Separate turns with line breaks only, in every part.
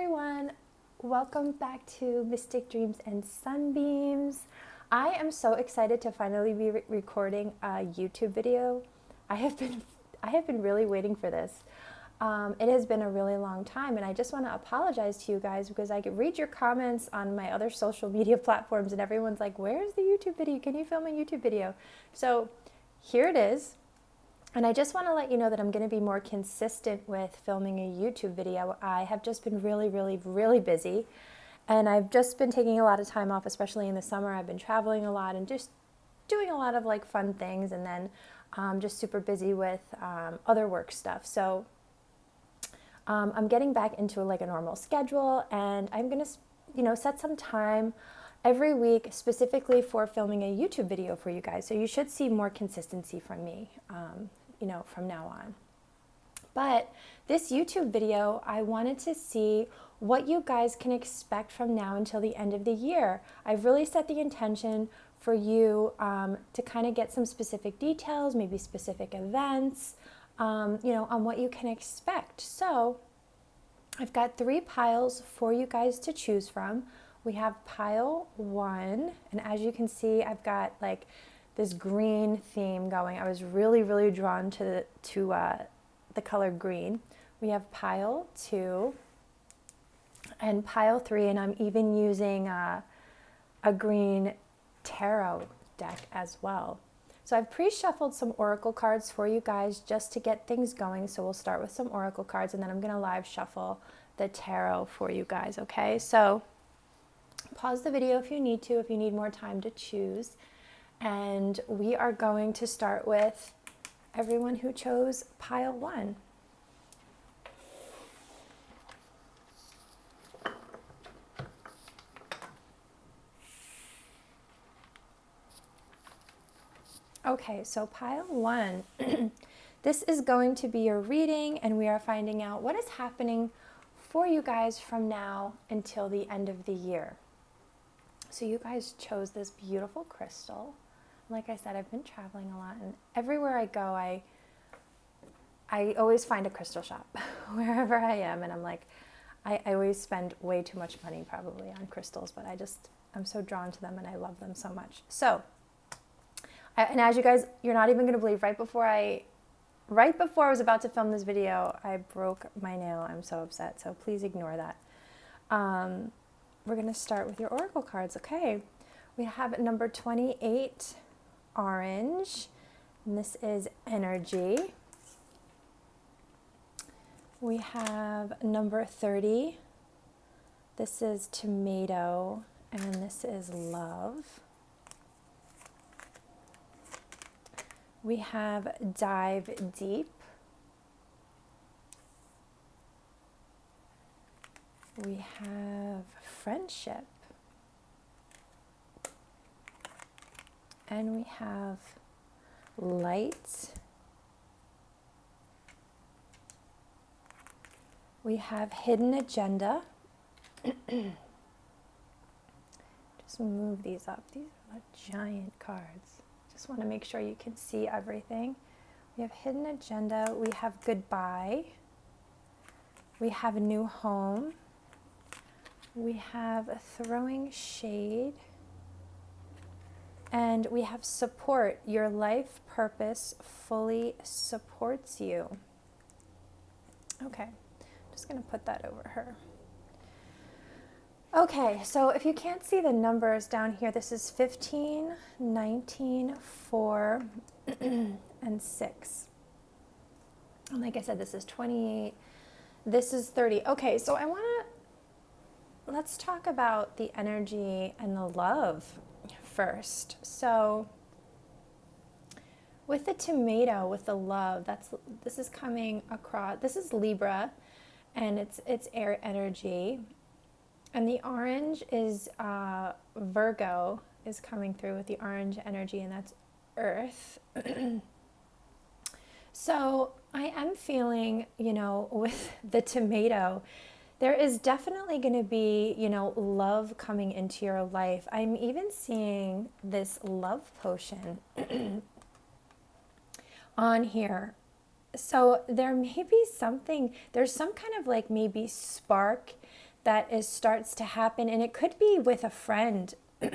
everyone, welcome back to Mystic Dreams and Sunbeams. I am so excited to finally be recording a YouTube video. I have been really waiting for this. It has been a really long time, and I just want to apologize to you guys because I could read your comments on my other social media platforms and everyone's like, where's the YouTube video? Can you film a YouTube video? So here it is. And I just want to let you know that I'm going to be more consistent with filming a YouTube video. I have just been really busy, and I've just been taking a lot of time off, especially in the summer. I've been traveling a lot and just doing a lot of like fun things, and then just super busy with other work stuff. So I'm getting back into like a normal schedule, and I'm going to set some time every week specifically for filming a YouTube video for you guys. So you should see more consistency from me, from now on. But this YouTube video, I wanted to see what you guys can expect from now until the end of the year. I've really set the intention for you to kind of get some specific details, maybe specific events, on what you can expect. So I've got 3 piles for you guys to choose from. We have pile 1, and as you can see, I've got like this green theme going. I was really drawn to the color green. We have pile 2 and pile 3, and I'm even using a green tarot deck as well. So I've pre-shuffled some oracle cards for you guys just to get things going. So we'll start with some oracle cards, and then I'm going to live shuffle the tarot for you guys, okay? So pause the video if you need to, if you need more time to choose. And we are going to start with everyone who chose pile 1. Okay, so pile 1, this is going to be your reading, and we are finding out what is happening for you guys from now until the end of the year. So you guys chose this beautiful crystal. Like I said, I've been traveling a lot, and everywhere I go, I always find a crystal shop wherever I am, and I'm like, I always spend way too much money probably on crystals, but I'm so drawn to them, and I love them so much. So, and as you guys, you're not even going to believe, right before I was about to film this video, I broke my nail. I'm so upset, so please ignore that. We're going to start with your oracle cards, okay? We have number 28, orange, and this is energy. We have number 30, this is tomato, and this is love. We have dive deep. We have friendship. And we have light. We have hidden agenda. Just move these up. These are like giant cards. Just want to make sure you can see everything. We have hidden agenda. We have goodbye. We have a new home. We have throwing shade. And we have support. Your life purpose fully supports you. Okay, just going to put that over her. Okay, so if you can't see the numbers down here, this is 15, 19, 4, and 6. And like I said, this is 28. This is 30. Okay, so let's talk about the energy and the love first. So with the tomato, with the love, this is coming across. This is Libra, and it's air energy. And the orange is Virgo is coming through with the orange energy, and that's earth. So I am feeling, with the tomato, there is definitely going to be, love coming into your life. I'm even seeing this love potion on here. So there may be there's some kind of like maybe spark that starts to happen, and it could be with a friend,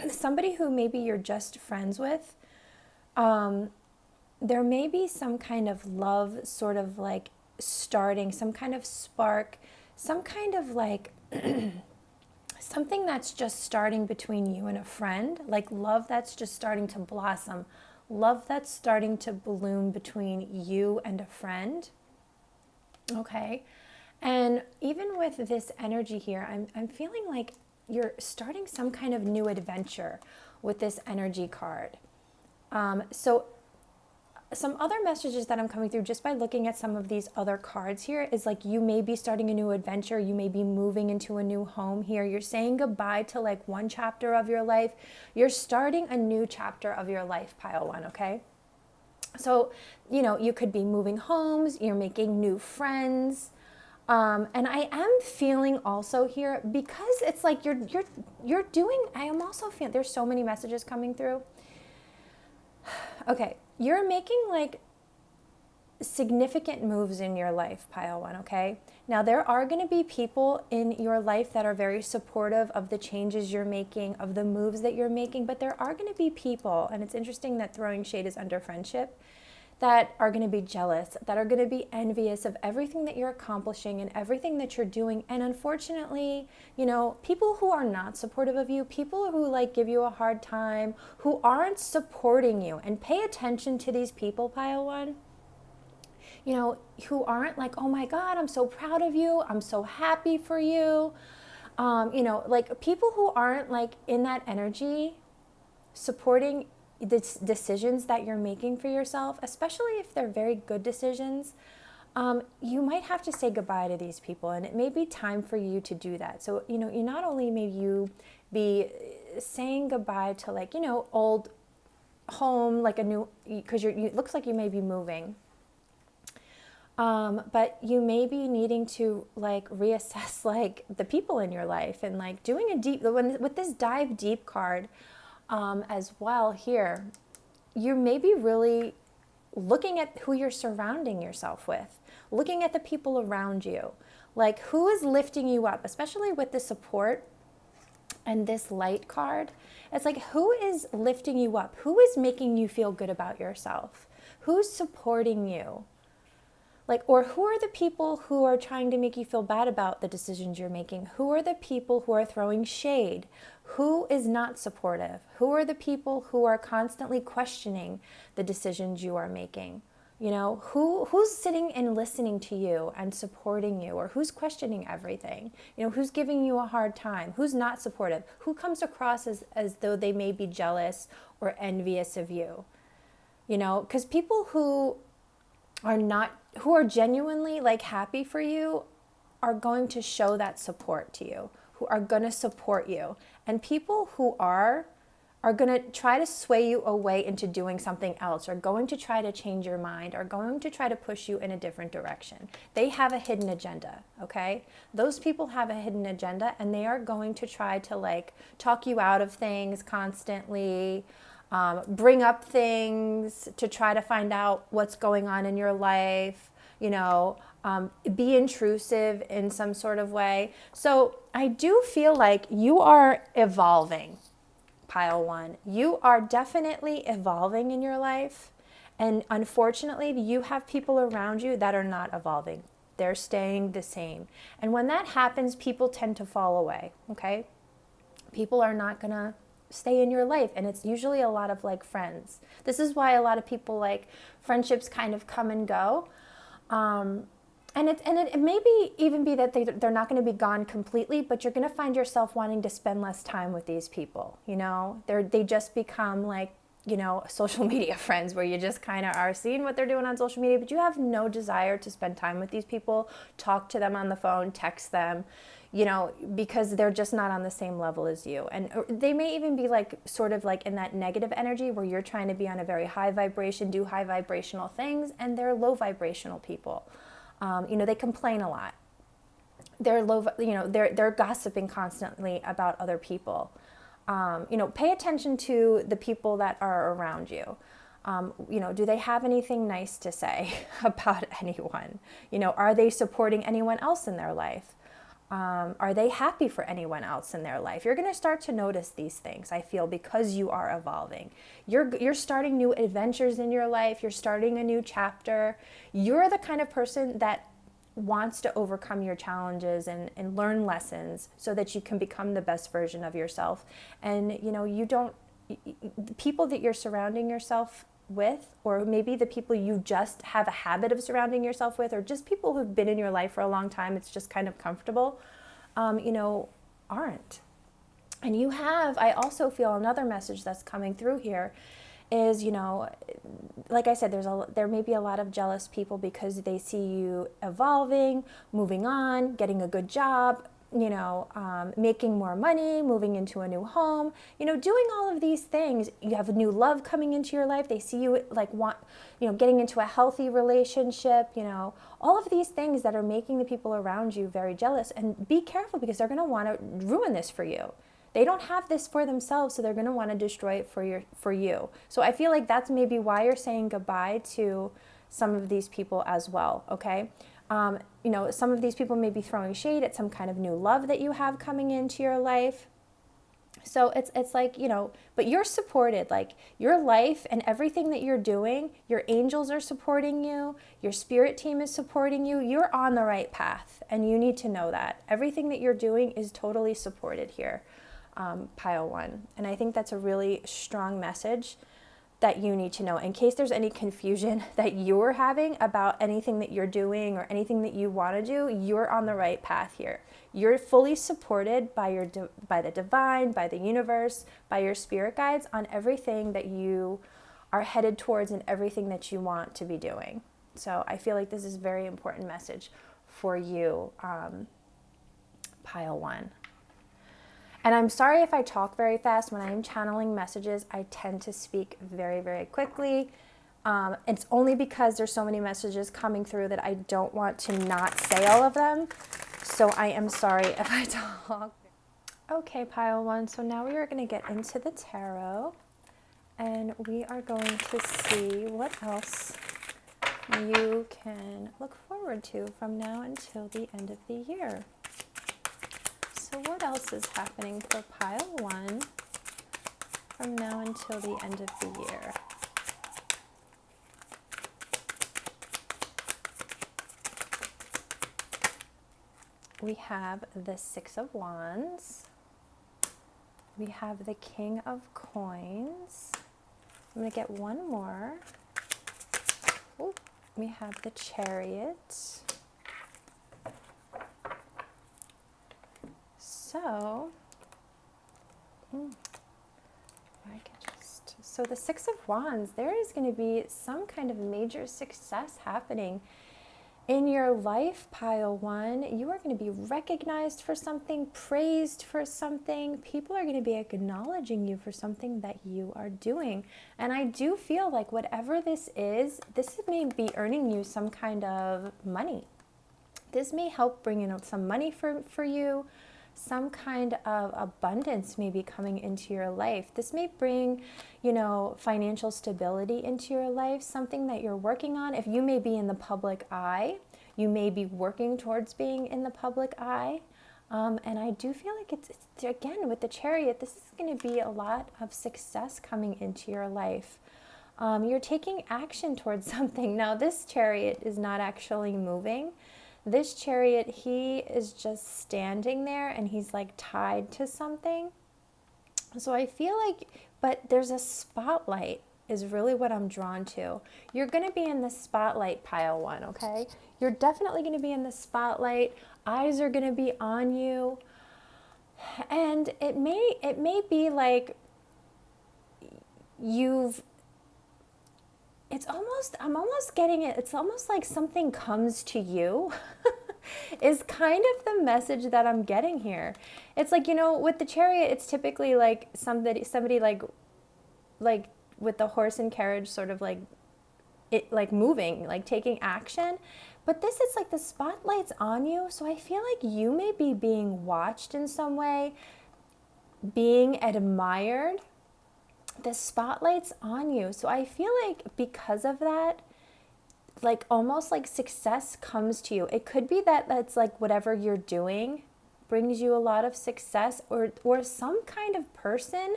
somebody who maybe you're just friends with. There may be some kind of love sort of like starting, some kind of spark, some kind of like something that's just starting between you and a friend, like love that's just starting to blossom, love that's starting to bloom between you and a friend. Okay. And even with this energy here, I'm feeling like you're starting some kind of new adventure with this energy card. So some other messages that I'm coming through just by looking at some of these other cards here is like you may be starting a new adventure. You may be moving into a new home here. You're saying goodbye to like one chapter of your life. You're starting a new chapter of your life, pile one, okay? So, you know, you could be moving homes. You're making new friends. And I am feeling also here, because it's like you're doing, I am also feeling, there's so many messages coming through. Okay, you're making like significant moves in your life, pile one, okay? Now, there are going to be people in your life that are very supportive of the changes you're making, of the moves that you're making, but there are going to be people, and it's interesting that throwing shade is under friendship, that are going to be jealous, that are going to be envious of everything that you're accomplishing and everything that you're doing. And unfortunately, you know, people who are not supportive of you, people who like give you a hard time, who aren't supporting you, and pay attention to these people, pile one, you know, who aren't like, oh my God, I'm so proud of you, I'm so happy for you. You know, like people who aren't like in that energy supporting the decisions that you're making for yourself, especially if they're very good decisions, you might have to say goodbye to these people, and it may be time for you to do that. So, you know, you not only may you be saying goodbye to like, you know, old home, like a new, because it looks like you may be moving. But you may be needing to like reassess like the people in your life, and like doing a deep, with this dive deep card, as well here, you may be really looking at who you're surrounding yourself with, looking at the people around you, like who is lifting you up, especially with the support and this light card. It's like, who is lifting you up? Who is making you feel good about yourself? Who's supporting you? Like, or who are the people who are trying to make you feel bad about the decisions you're making? Who are the people who are throwing shade? Who is not supportive? Who are the people who are constantly questioning the decisions you are making? You know, who's sitting and listening to you and supporting you, or who's questioning everything? You know, who's giving you a hard time? Who's not supportive? Who comes across as though they may be jealous or envious of you? You know, because people who are genuinely like happy for you are going to show that support to you, who are going to support you. And people who are going to try to sway you away into doing something else, are going to try to change your mind, are going to try to push you in a different direction. They have a hidden agenda, okay? Those people have a hidden agenda, and they are going to try to like talk you out of things constantly, bring up things to try to find out what's going on in your life, you know, be intrusive in some sort of way. So I do feel like you are evolving, pile one. You are definitely evolving in your life. And unfortunately, you have people around you that are not evolving. They're staying the same. And when that happens, people tend to fall away, okay? People are not going to stay in your life, and it's usually a lot of like friends. This is why a lot of people like friendships kind of come and go, and it may be even be that they're not going to be gone completely, but you're going to find yourself wanting to spend less time with these people. You know, they just become like, you know, social media friends, where you just kind of are seeing what they're doing on social media, but you have no desire to spend time with these people, talk to them on the phone, text them, you know, because they're just not on the same level as you. And they may even be like sort of like in that negative energy where you're trying to be on a very high vibration, do high vibrational things, and they're low vibrational people. You know, they complain a lot. They're low, you know, they're gossiping constantly about other people. You know, pay attention to the people that are around you. You know, do they have anything nice to say about anyone? You know, are they supporting anyone else in their life? Are they happy for anyone else in their life? You're going to start to notice these things, I feel, because you are evolving. You're starting new adventures in your life. You're starting a new chapter. You're the kind of person that wants to overcome your challenges and learn lessons so that you can become the best version of yourself. And, the people that you're surrounding yourself with, or maybe the people you just have a habit of surrounding yourself with, or just people who've been in your life for a long time, it's just kind of comfortable, aren't. And I also feel another message that's coming through here is, like I said, there may be a lot of jealous people because they see you evolving, moving on, getting a good job, making more money, moving into a new home, doing all of these things. You have a new love coming into your life. They see you getting into a healthy relationship, all of these things that are making the people around you very jealous. And be careful, because they're going to want to ruin this for you. They don't have this for themselves, so they're going to want to destroy it for you. So I feel like that's maybe why you're saying goodbye to some of these people as well, okay? Some of these people may be throwing shade at some kind of new love that you have coming into your life. So it's like, but you're supported. Like, your life and everything that you're doing, your angels are supporting you, your spirit team is supporting you. You're on the right path, and you need to know that. Everything that you're doing is totally supported here, pile 1. And I think that's a really strong message that you need to know, in case there's any confusion that you're having about anything that you're doing or anything that you want to do. You're on the right path here. You're fully supported by by the divine, by the universe, by your spirit guides on everything that you are headed towards and everything that you want to be doing. So I feel like this is a very important message for you, pile 1. And I'm sorry if I talk very fast. When I'm channeling messages, I tend to speak very, very quickly. It's only because there's so many messages coming through that I don't want to not say all of them. So I am sorry if I talk. Okay, pile 1. So now we are going to get into the tarot, and we are going to see what else you can look forward to from now until the end of the year. So what else is happening for pile 1 from now until the end of the year? We have the 6 of Wands. We have the King of Coins. I'm going to get one more. Ooh, we have the Chariot. So the 6 of Wands, there is going to be some kind of major success happening in your life, pile 1. You are going to be recognized for something, praised for something. People are going to be acknowledging you for something that you are doing. And I do feel like whatever this may be earning you some kind of money. This may help bring in some money for you. Some kind of abundance may be coming into your life. This may bring, financial stability into your life, something that you're working on. If you may be in the public eye, you may be working towards being in the public eye. And I do feel like it's again, with the Chariot, this is going to be a lot of success coming into your life. You're taking action towards something. Now, this Chariot is not actually moving. This Chariot, he is just standing there, and he's like tied to something. So I feel like, but there's a spotlight is really what I'm drawn to. You're going to be in the spotlight, pile 1, okay? You're definitely going to be in the spotlight. Eyes are going to be on you. And it may be like I'm almost getting it. It's almost like something comes to you is kind of the message that I'm getting here. It's like, with the Chariot, it's typically like somebody like with the horse and carriage, sort of like it, like moving, like taking action. But this is like the spotlight's on you. So I feel like you may be being watched in some way, being admired. The spotlight's on you. So I feel like because of that, like almost like success comes to you. It could be that that's like whatever you're doing, brings you a lot of success, or some kind of person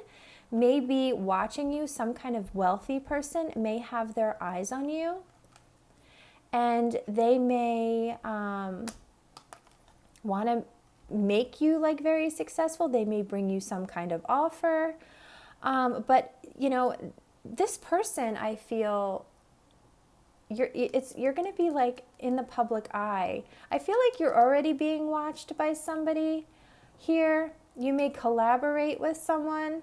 may be watching you, some kind of wealthy person may have their eyes on you, and they may want to make you like very successful. They may bring you some kind of offer. But you know, this person, I feel you're going to be like in the public eye. I feel like you're already being watched by somebody here. You may collaborate with someone,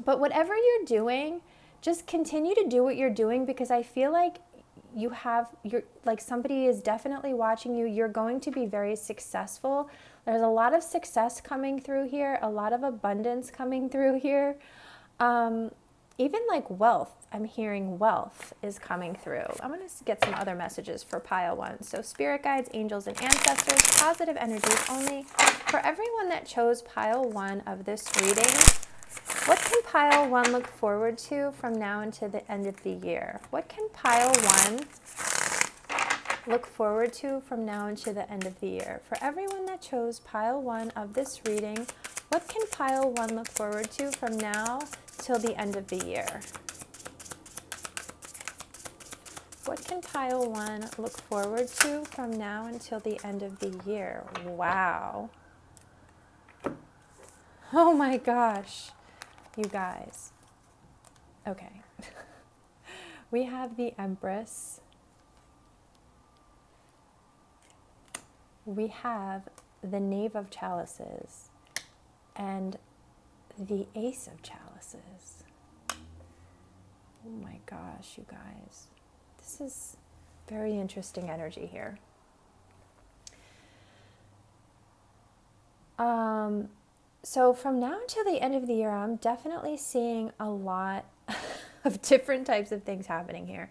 but whatever you're doing, just continue to do what you're doing, because I feel like you're like somebody is definitely watching you. You're going to be very successful. There's a lot of success coming through here, a lot of abundance coming through here. Even like wealth, I'm hearing wealth is coming through. I'm going to get some other messages for pile 1. So spirit guides, angels, and ancestors, positive energies only. For everyone that chose pile 1 of this reading, what can pile 1 look forward to from now until the end of the year? What can pile 1 look forward to from now until the end of the year? For everyone that chose pile 1 of this reading, what can pile 1 look forward to from now till the end of the year? What can pile 1 look forward to from now until the end of the year? Wow. Oh my gosh, you guys. Okay. We have the Empress. We have the Knave of Chalices and the Ace of Chalices. Oh my gosh, you guys. This is very interesting energy here. So from now until the end of the year, I'm definitely seeing a lot of different types of things happening here.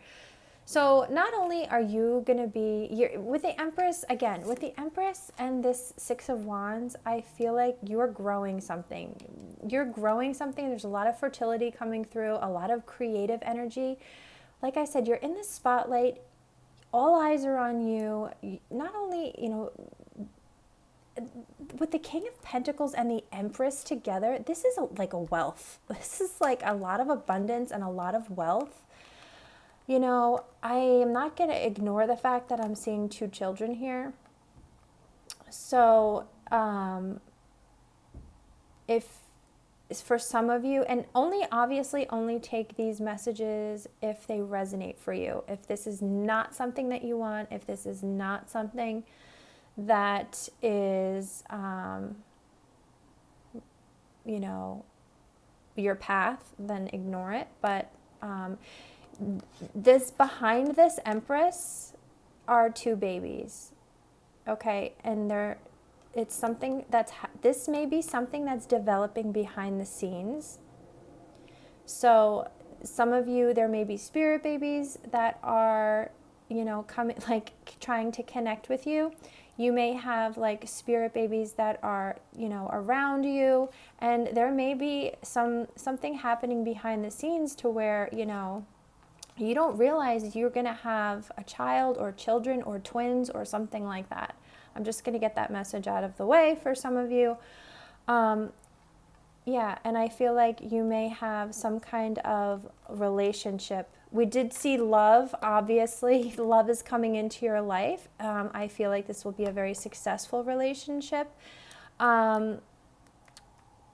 So not only are you going to be, with the Empress, again, with the Empress and this Six of Wands, I feel like you're growing something. You're growing something. There's a lot of fertility coming through, a lot of creative energy. Like I said, you're in the spotlight. All eyes are on you. Not only, you know, with the King of Pentacles and the Empress together, this is like a wealth. This is like a lot of abundance and a lot of wealth. You know, I am not going to ignore the fact that I'm seeing 2 children here. So, if for some of you, and obviously only take these messages if they resonate for you. If this is not something that you want, if this is not something that is, you know, your path, then ignore it. But behind this Empress are 2 babies, okay, and it's something this may be something that's developing behind the scenes. So some of you, there may be spirit babies that are, you know, coming, like trying to connect with you. You may have like spirit babies that are, you know, around you, and there may be something happening behind the scenes to where, you know, you don't realize you're going to have a child or children or twins or something like that. I'm just going to get that message out of the way for some of you. Yeah, and I feel like you may have some kind of relationship. We did see love, obviously. Love is coming into your life. I feel like this will be a very successful relationship.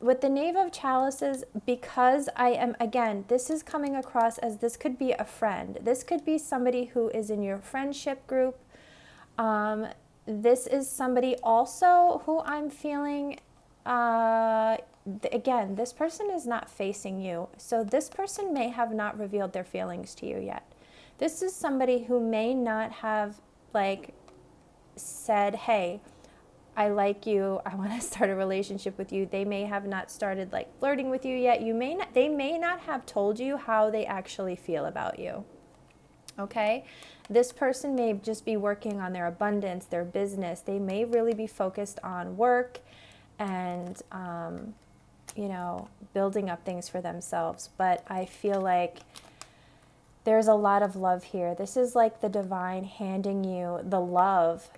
With the Knave of Chalices, because I am, again, this is coming across as this could be a friend. This could be somebody who is in your friendship group. This is somebody also who I'm feeling, again, this person is not facing you. So this person may have not revealed their feelings to you yet. This is somebody who may not have like said, hey, I like you, I want to start a relationship with you. They may have not started like flirting with you yet. They may not have told you how they actually feel about you. Okay? This person may just be working on their abundance, their business. They may really be focused on work and, you know, building up things for themselves. But I feel like there's a lot of love here. This is like the divine handing you the love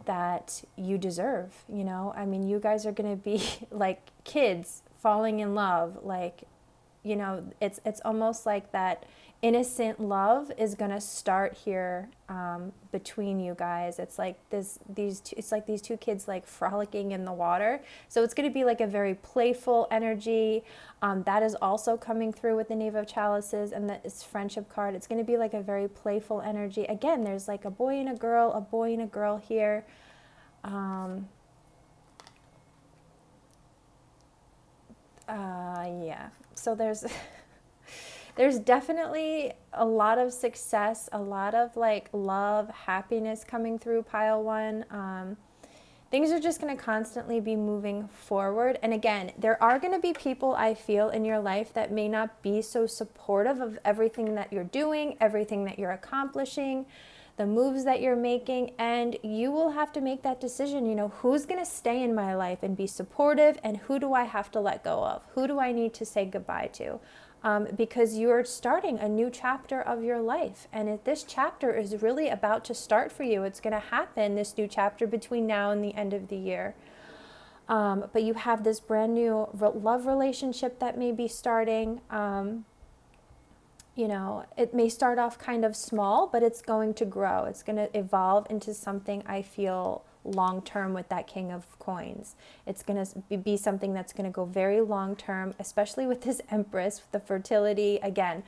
that you deserve, you know? I mean, you guys are going to be like kids falling in love, like, you know, it's almost like that innocent love is going to start here between you guys. It's like these two kids like frolicking in the water. So it's going to be like a very playful energy. That is also coming through with the Knave of Chalices and this friendship card. It's going to be like a very playful energy. Again, there's like a boy and a girl here. Yeah. So there's definitely a lot of success, a lot of like love, happiness coming through pile one. Things are just going to constantly be moving forward. And again, there are going to be people, I feel, in your life that may not be so supportive of everything that you're doing, everything that you're accomplishing, the moves that you're making, and you will have to make that decision. You know, who's going to stay in my life and be supportive, and who do I have to let go of? Who do I need to say goodbye to? Because you're starting a new chapter of your life, and this chapter is really about to start for you. It's going to happen, this new chapter, between now and the end of the year. But you have this brand new love relationship that may be starting. You know, it may start off kind of small, but it's going to grow. It's going to evolve into something, I feel, long term with that King of Coins. It's going to be something that's going to go very long term, especially with this Empress, with the fertility. Again,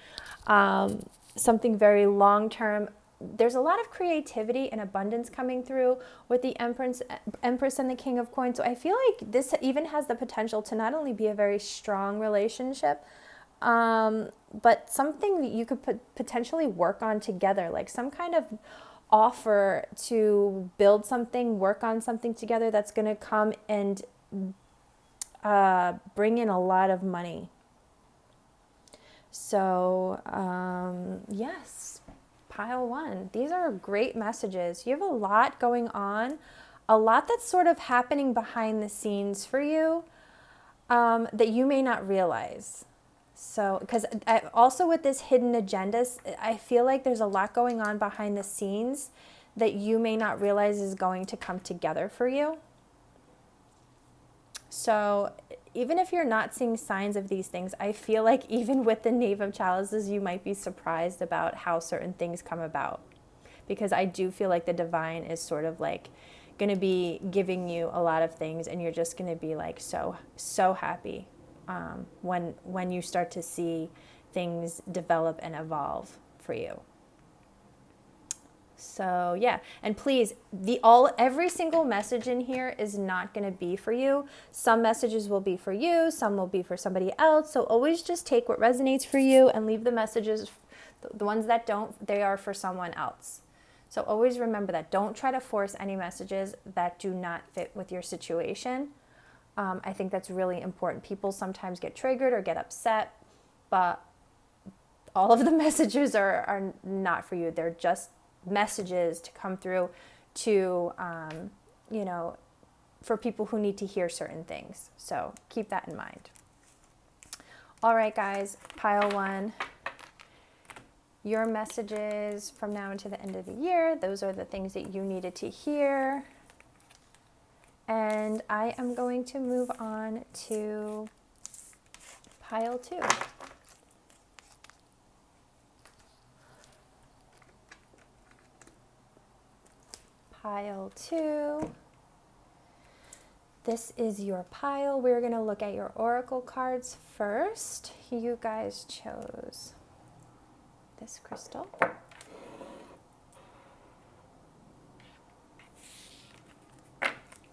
something very long term. There's a lot of creativity and abundance coming through with the Empress and the King of Coins. So I feel like this even has the potential to not only be a very strong relationship, but something that you could potentially work on together, like some kind of offer to build something, work on something together that's going to come and bring in a lot of money. So, yes, pile one. These are great messages. You have a lot going on, a lot that's sort of happening behind the scenes for you that you may not realize. So, because also with this hidden agendas, I feel like there's a lot going on behind the scenes that you may not realize is going to come together for you. So even if you're not seeing signs of these things, I feel like even with the Knave of Chalices, you might be surprised about how certain things come about. Because I do feel like the divine is sort of like going to be giving you a lot of things, and you're just going to be like so happy when you start to see things develop and evolve for you. So yeah, and please, every single message in here is not going to be for you. Some messages will be for you, some will be for somebody else. So always just take what resonates for you and leave the messages, the ones that don't, they are for someone else. So always remember that. Don't try to force any messages that do not fit with your situation. I think that's really important. People sometimes get triggered or get upset, but all of the messages are not for you. They're just messages to come through to, for people who need to hear certain things. So keep that in mind. All right, guys, pile one. Your messages from now until the end of the year. Those are the things that you needed to hear. And I am going to move on to pile two. Pile two. This is your pile. We're going to look at your oracle cards first. You guys chose this crystal.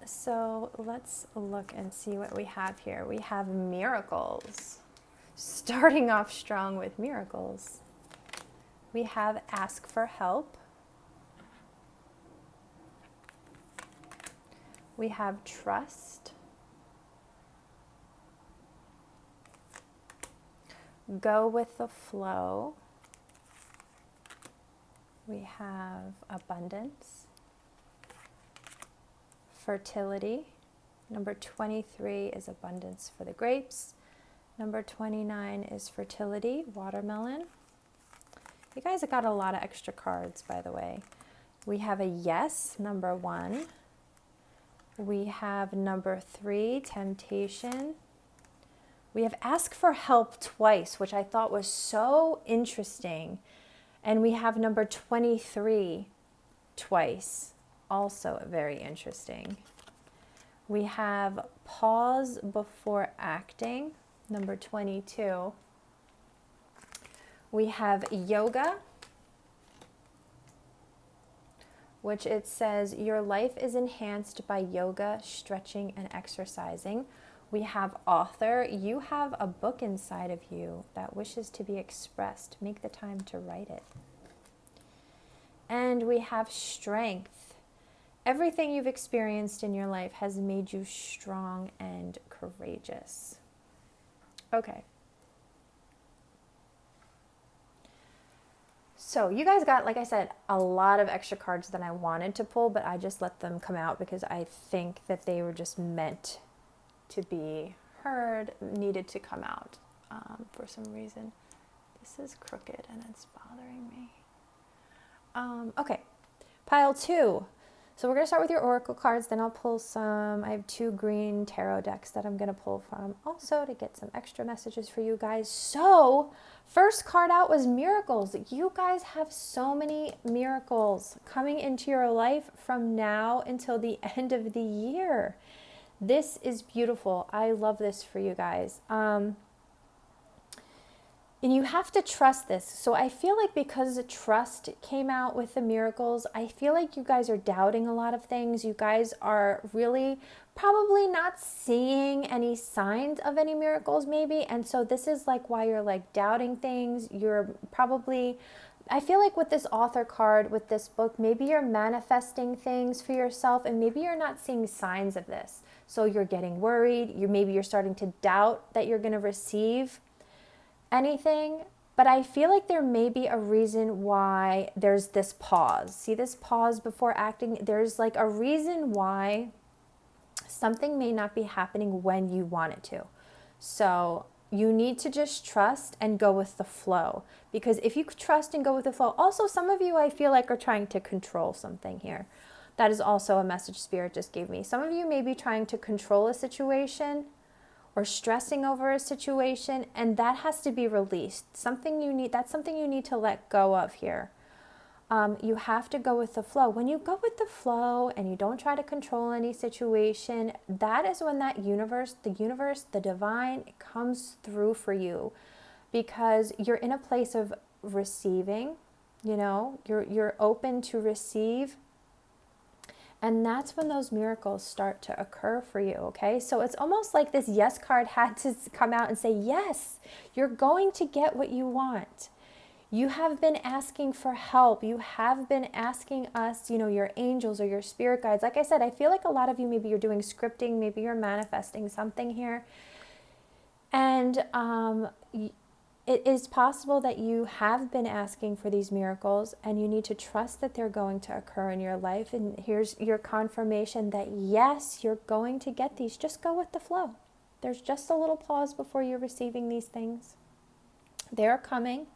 So let's look and see what we have here. We have miracles. Starting off strong with miracles. We have ask for help. We have trust. Go with the flow. We have abundance. Fertility. Number 23 is abundance for the grapes. Number 29 is fertility, watermelon. You guys have got a lot of extra cards, by the way. We have a yes, number 1. We have number 3, temptation. We have ask for help twice, which I thought was so interesting. And we have number 23 twice, also very interesting. We have pause before acting, number 22. We have yoga, which it says your life is enhanced by yoga, stretching, and exercising. We have author, you have a book inside of you that wishes to be expressed. Make the time to write it. And we have strength. Everything you've experienced in your life has made you strong and courageous. Okay. So you guys got, like I said, a lot of extra cards than I wanted to pull, but I just let them come out because I think that they were just meant to be heard, needed to come out for some reason. This is crooked and it's bothering me. Okay, pile 2. So we're going to start with your oracle cards, then I'll pull some. I have 2 green tarot decks that I'm going to pull from also to get some extra messages for you guys. So first card out was miracles. You guys have so many miracles coming into your life from now until the end of the year. This is beautiful. I love this for you guys. And you have to trust this. So I feel like because trust came out with the miracles, I feel like you guys are doubting a lot of things. You guys are really probably not seeing any signs of any miracles maybe. And so this is like why you're like doubting things. You're probably, I feel like with this author card, with this book, maybe you're manifesting things for yourself and maybe you're not seeing signs of this. So you're getting worried. Maybe you're starting to doubt that you're going to receive anything, but I feel like there may be a reason why there's this pause. See this pause before acting? There's like a reason why something may not be happening when you want it to. So you need to just trust and go with the flow, because if you trust and go with the flow, also some of you I feel like are trying to control something here. That is also a message Spirit just gave me. Some of you may be trying to control a situation or stressing over a situation, and that has to be released. That's something you need to let go of here. You have to go with the flow. When you go with the flow and you don't try to control any situation, that is when that the divine comes through for you, because you're in a place of receiving, you're open to receive. And that's when those miracles start to occur for you, okay? So it's almost like this yes card had to come out and say, yes, you're going to get what you want. You have been asking for help. You have been asking us, your angels or your spirit guides. Like I said, I feel like a lot of you, maybe you're doing scripting, maybe you're manifesting something here. And it is possible that you have been asking for these miracles and you need to trust that they're going to occur in your life. And here's your confirmation that yes, you're going to get these. Just go with the flow. There's just a little pause before you're receiving these things. They're coming.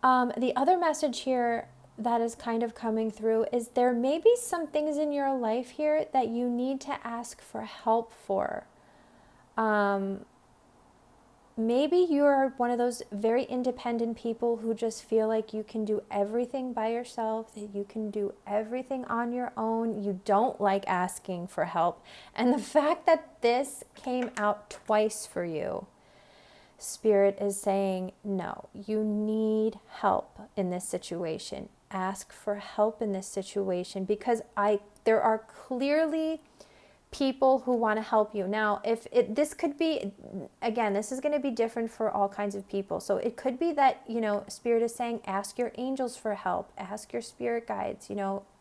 The other message here that is kind of coming through is there may be some things in your life here that you need to ask for help for. Maybe you're one of those very independent people who just feel like you can do everything by yourself, that you can do everything on your own. You don't like asking for help. And the fact that this came out twice for you, Spirit is saying, no, you need help in this situation. Ask for help in this situation, because there are clearly people who want to help you. Now, this could be, again, this is going to be different for all kinds of people. So it could be that, Spirit is saying, ask your angels for help, ask your spirit guides,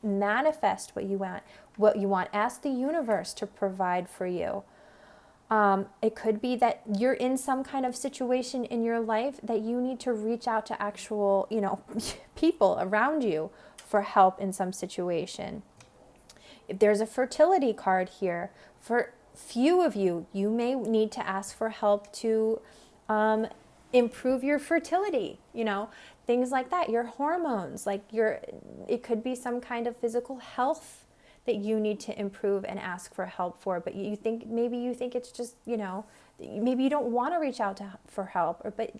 manifest what you want, ask the universe to provide for you. It could be that you're in some kind of situation in your life that you need to reach out to actual, people around you for help in some situation. If there's a fertility card here, for few of you, you may need to ask for help to improve your fertility, things like that, your hormones, it could be some kind of physical health that you need to improve and ask for help for, but maybe you think it's just, maybe you don't want to reach out for help, but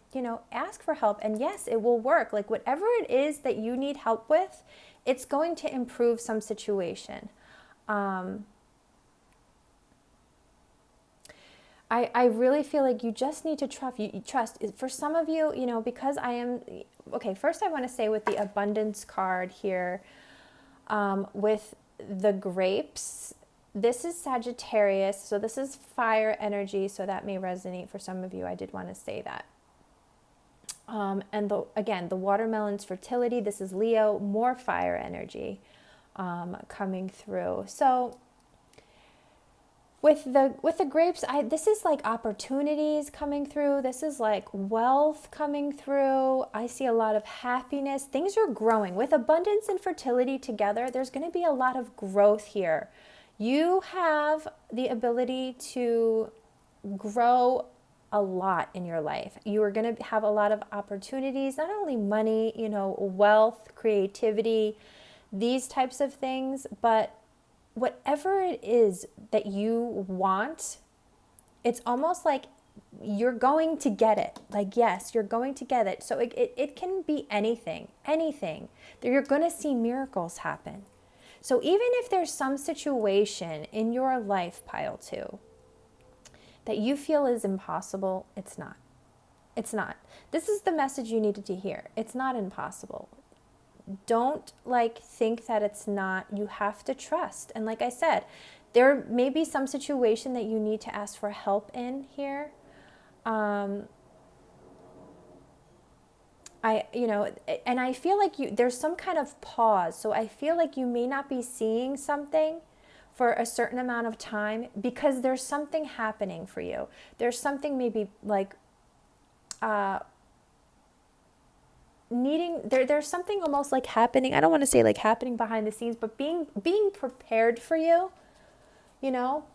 ask for help, and yes, it will work. Like whatever it is that you need help with, it's going to improve some situation. I really feel like you just need to trust. For some of you, because okay, first I want to say with the abundance card here, with the grapes, this is Sagittarius, so this is fire energy, so that may resonate for some of you. I did want to say that. And again, the watermelon's fertility, this is Leo, more fire energy coming through. So with the grapes, this is like opportunities coming through. This is like wealth coming through. I see a lot of happiness. Things are growing. With abundance and fertility together, there's going to be a lot of growth here. You have the ability to grow a lot in your life. You are going to have a lot of opportunities, not only money, wealth, creativity, these types of things, but whatever it is that you want, it's almost like you're going to get it. Like, yes, you're going to get it. So it can be anything. You're going to see miracles happen. So even if there's some situation in your life, pile 2, that you feel is impossible, it's not. It's not. This is the message you needed to hear. It's not impossible. Don't think that it's not. You have to trust. And like I said, there may be some situation that you need to ask for help in here. And I feel like there's some kind of pause. So I feel like you may not be seeing something for a certain amount of time because there's something happening for you. There's something maybe like there's something almost like happening. I don't want to say like happening behind the scenes, but being prepared for you,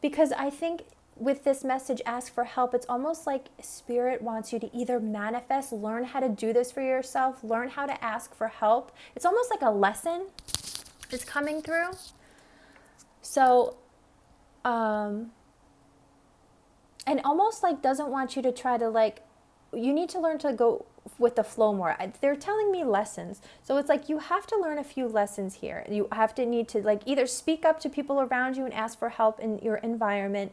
because I think with this message, ask for help, it's almost like Spirit wants you to either manifest, learn how to do this for yourself, learn how to ask for help. It's almost like a lesson is coming through. So, and almost like doesn't want you to try to you need to learn to go with the flow more. They're telling me lessons. So it's like you have to learn a few lessons here. You have to need to either speak up to people around you and ask for help in your environment.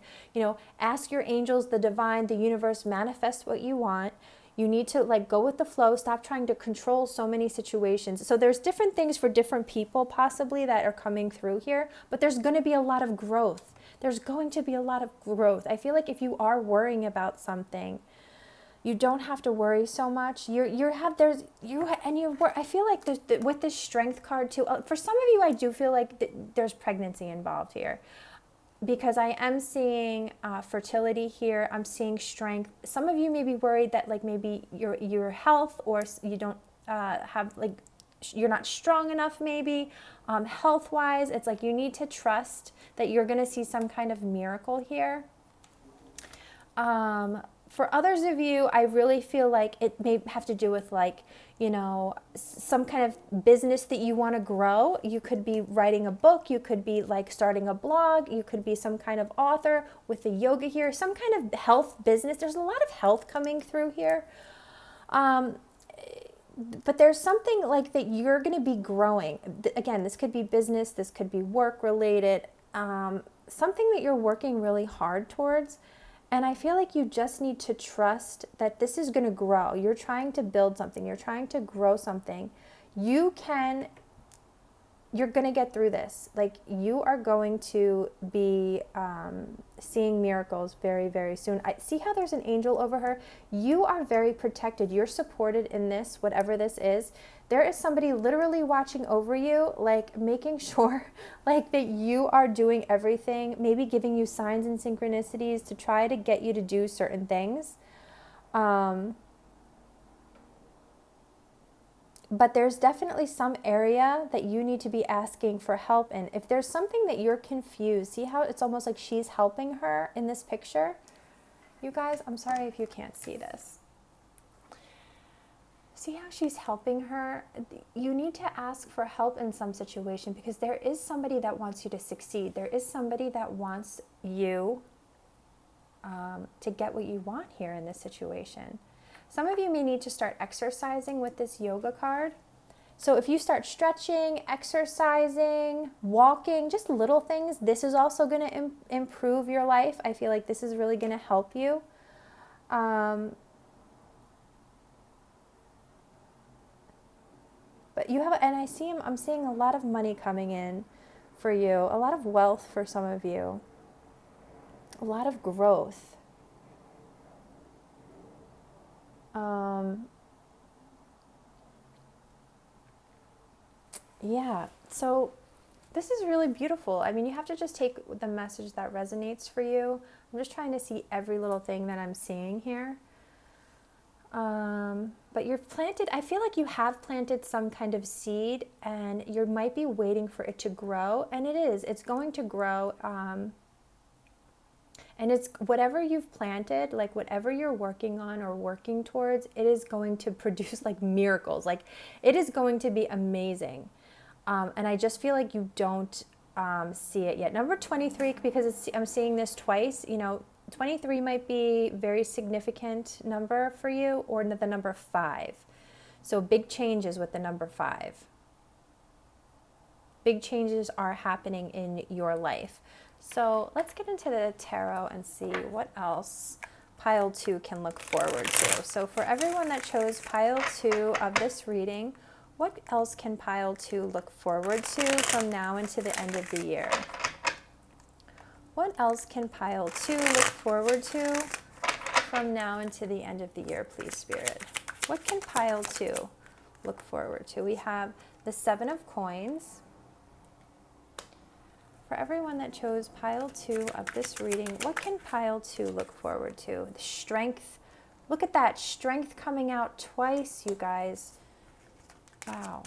Ask your angels, the divine, the universe, manifest what you want. You need to go with the flow. Stop trying to control so many situations. So there's different things for different people possibly that are coming through here, but there's going to be a lot of growth. There's going to be a lot of growth. I feel like if you are worrying about something, you don't have to worry so much. I feel like with this strength card too, for some of you, I do feel like there's pregnancy involved here. Because I am seeing fertility here. I'm seeing strength. Some of you may be worried that maybe your health, or you don't have you're not strong enough maybe health wise. It's like you need to trust that you're going to see some kind of miracle here. For others of you, I really feel like it may have to do with some kind of business that you want to grow. You could be writing a book. You could be starting a blog. You could be some kind of author with the yoga here, some kind of health business. There's a lot of health coming through here. But there's something that you're going to be growing. Again, this could be business. This could be work related. Something that you're working really hard towards. And I feel like you just need to trust that this is going to grow. You're trying to build something. You're trying to grow something. You're going to get through this. You are going to be seeing miracles very, very soon. I see how there's an angel over her. You are very protected. You're supported in this, whatever this is. There is somebody literally watching over you, making sure that you are doing everything, maybe giving you signs and synchronicities to try to get you to do certain things. But there's definitely some area that you need to be asking for help in. If there's something that you're confused, see how it's almost like she's helping her in this picture? You guys, I'm sorry if you can't see this. See how she's helping her? You need to ask for help in some situation because there is somebody that wants you to succeed. There is somebody that wants you to get what you want here in this situation. Some of you may need to start exercising with this yoga card. So if you start stretching, exercising, walking, just little things, this is also going to improve your life. I feel like this is really going to help you. But you have, and I'm seeing a lot of money coming in for you, a lot of wealth for some of you, a lot of growth. Yeah, so this is really beautiful. I mean, you have to just take the message that resonates for you. I'm just trying to see every little thing that I'm seeing here. But you're planted, I feel like you have planted some kind of seed and you might be waiting for it to grow. And it is, it's going to grow. And it's whatever you've planted, like whatever you're working on or working towards, it is going to produce like miracles. Like it is going to be amazing. And I just feel like you don't see it yet. Number 23, because I'm seeing this twice, 23 might be a very significant number for you, or the number 5. So big changes with the number 5. Big changes are happening in your life. So let's get into the tarot and see what else pile 2 can look forward to. So for everyone that chose pile 2 of this reading, what else can pile 2 look forward to from now into the end of the year? What else can pile 2 look forward to from now into the end of the year, please, Spirit? What can pile 2 look forward to? We have the 7 of coins. For everyone that chose pile 2 of this reading, what can pile 2 look forward to? The strength. Look at that. Strength coming out twice, you guys. Wow.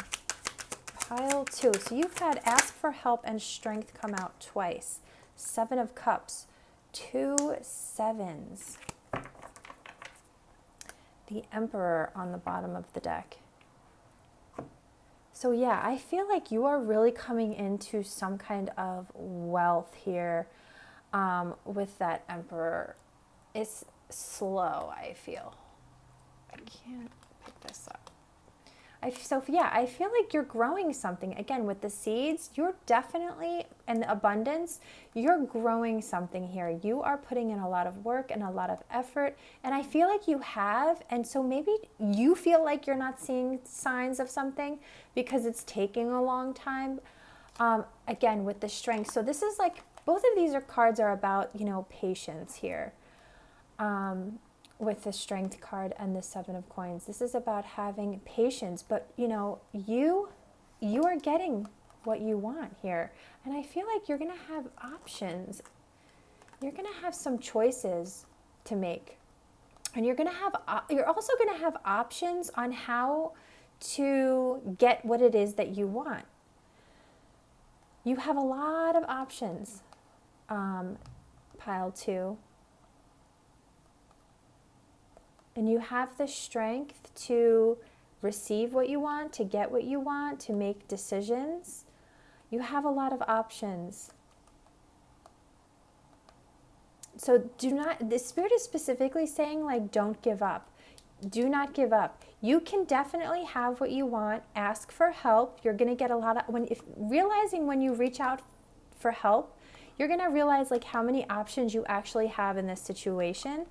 Pile 2. So you've had ask for help and strength come out twice. 7 of cups. 2 sevens. The Emperor on the bottom of the deck. So yeah, I feel like you are really coming into some kind of wealth here with that Emperor. It's slow, I feel. I can't pick this up. I feel like you're growing something. Again, with the seeds, you're definitely, and the abundance, you're growing something here. You are putting in a lot of work and a lot of effort, and I feel like you have, and so maybe you feel like you're not seeing signs of something because it's taking a long time. Again, with the strength. So this is like, both of these cards are about, patience here. With the strength card and the 7 of coins. This is about having patience, but you are getting what you want here. And I feel like you're going to have options. You're going to have some choices to make. And you're also going to have options on how to get what it is that you want. You have a lot of options, pile 2. And you have the strength to receive what you want, to get what you want, to make decisions. You have a lot of options. So the Spirit is specifically saying, like, don't give up. Do not give up. You can definitely have what you want. Ask for help. You're going to get a lot of, realizing when you reach out for help, you're going to realize like how many options you actually have in this situation.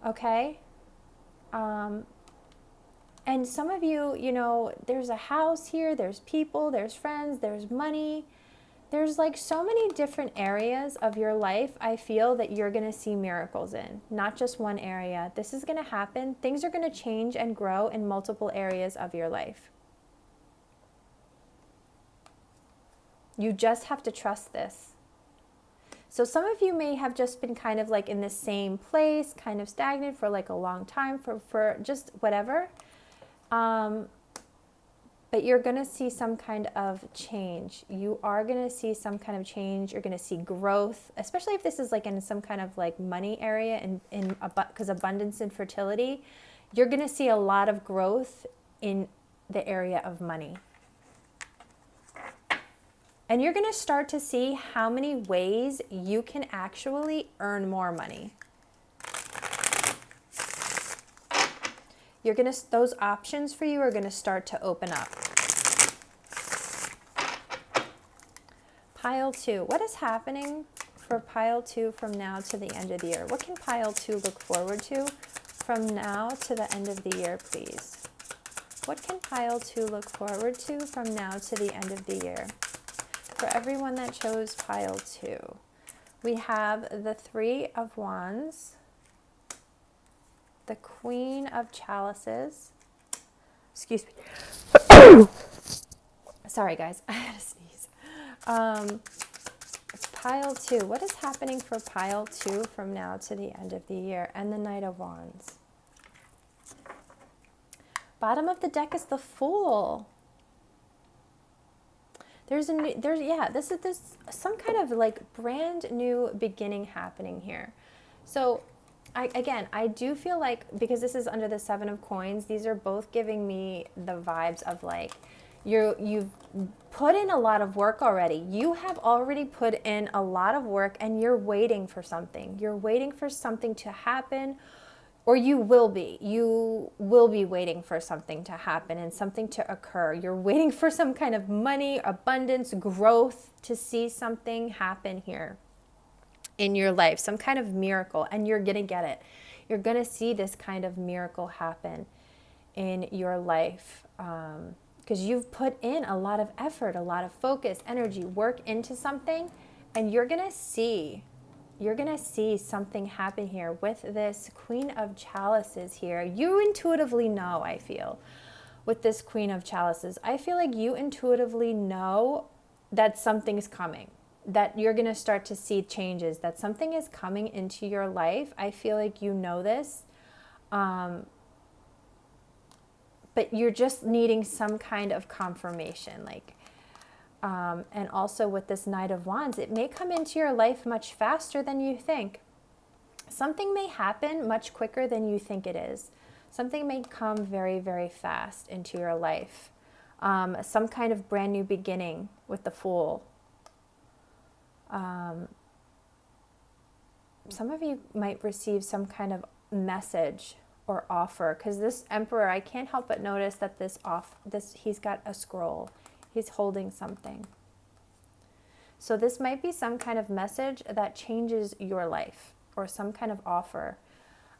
Okay? And some of you, there's a house here, there's people, there's friends, there's money. There's like so many different areas of your life I feel that you're going to see miracles in. Not just one area. This is going to happen. Things are going to change and grow in multiple areas of your life. You just have to trust this. So some of you may have just been kind of like in the same place, kind of stagnant for like a long time, for just whatever. But you're going to see some kind of change. You are going to see some kind of change. You're going to see growth, especially if this is like in some kind of like money area and because abundance and fertility. you're going to see a lot of growth in the area of money. And you're going to start to see how many ways you can actually earn more money. Those options for you are going to start to open up. Pile 2. What is happening for pile 2 from now to the end of the year? What can pile 2 look forward to from now to the end of the year, please? What can pile 2 look forward to from now to the end of the year? For everyone that chose pile 2, we have the 3 of Wands, the Queen of Chalices. Excuse me. Sorry, guys. I had to sneeze. Pile 2. What is happening for pile 2 from now to the end of the year? And the Knight of Wands. Bottom of the deck is the Fool. This is some kind of like brand new beginning happening here. So I do feel like, because this is under the 7 of Coins, these are both giving me the vibes of like you've put in a lot of work already. You have already put in a lot of work and you're waiting for something. You're waiting for something to happen, or you will be. You will be waiting for something to happen and something to occur. You're waiting for some kind of money, abundance, growth, to see something happen here in your life, some kind of miracle, and you're going to get it. You're going to see this kind of miracle happen in your life because you've put in a lot of effort, a lot of focus, energy, work into something, and you're going to see something happen here with this Queen of Chalices here. You intuitively know, I feel, with this Queen of Chalices, I feel like you intuitively know that something's coming, that you're going to start to see changes, that something is coming into your life. I feel like you know this, but you're just needing some kind of confirmation, and also with this Knight of Wands, it may come into your life much faster than you think. Something may happen much quicker than you think it is. Something may come very, very fast into your life. Some kind of brand new beginning with the Fool. Some of you might receive some kind of message or offer, because this Emperor, I can't help but notice that he's got a scroll. He's holding something. So this might be some kind of message that changes your life, or some kind of offer,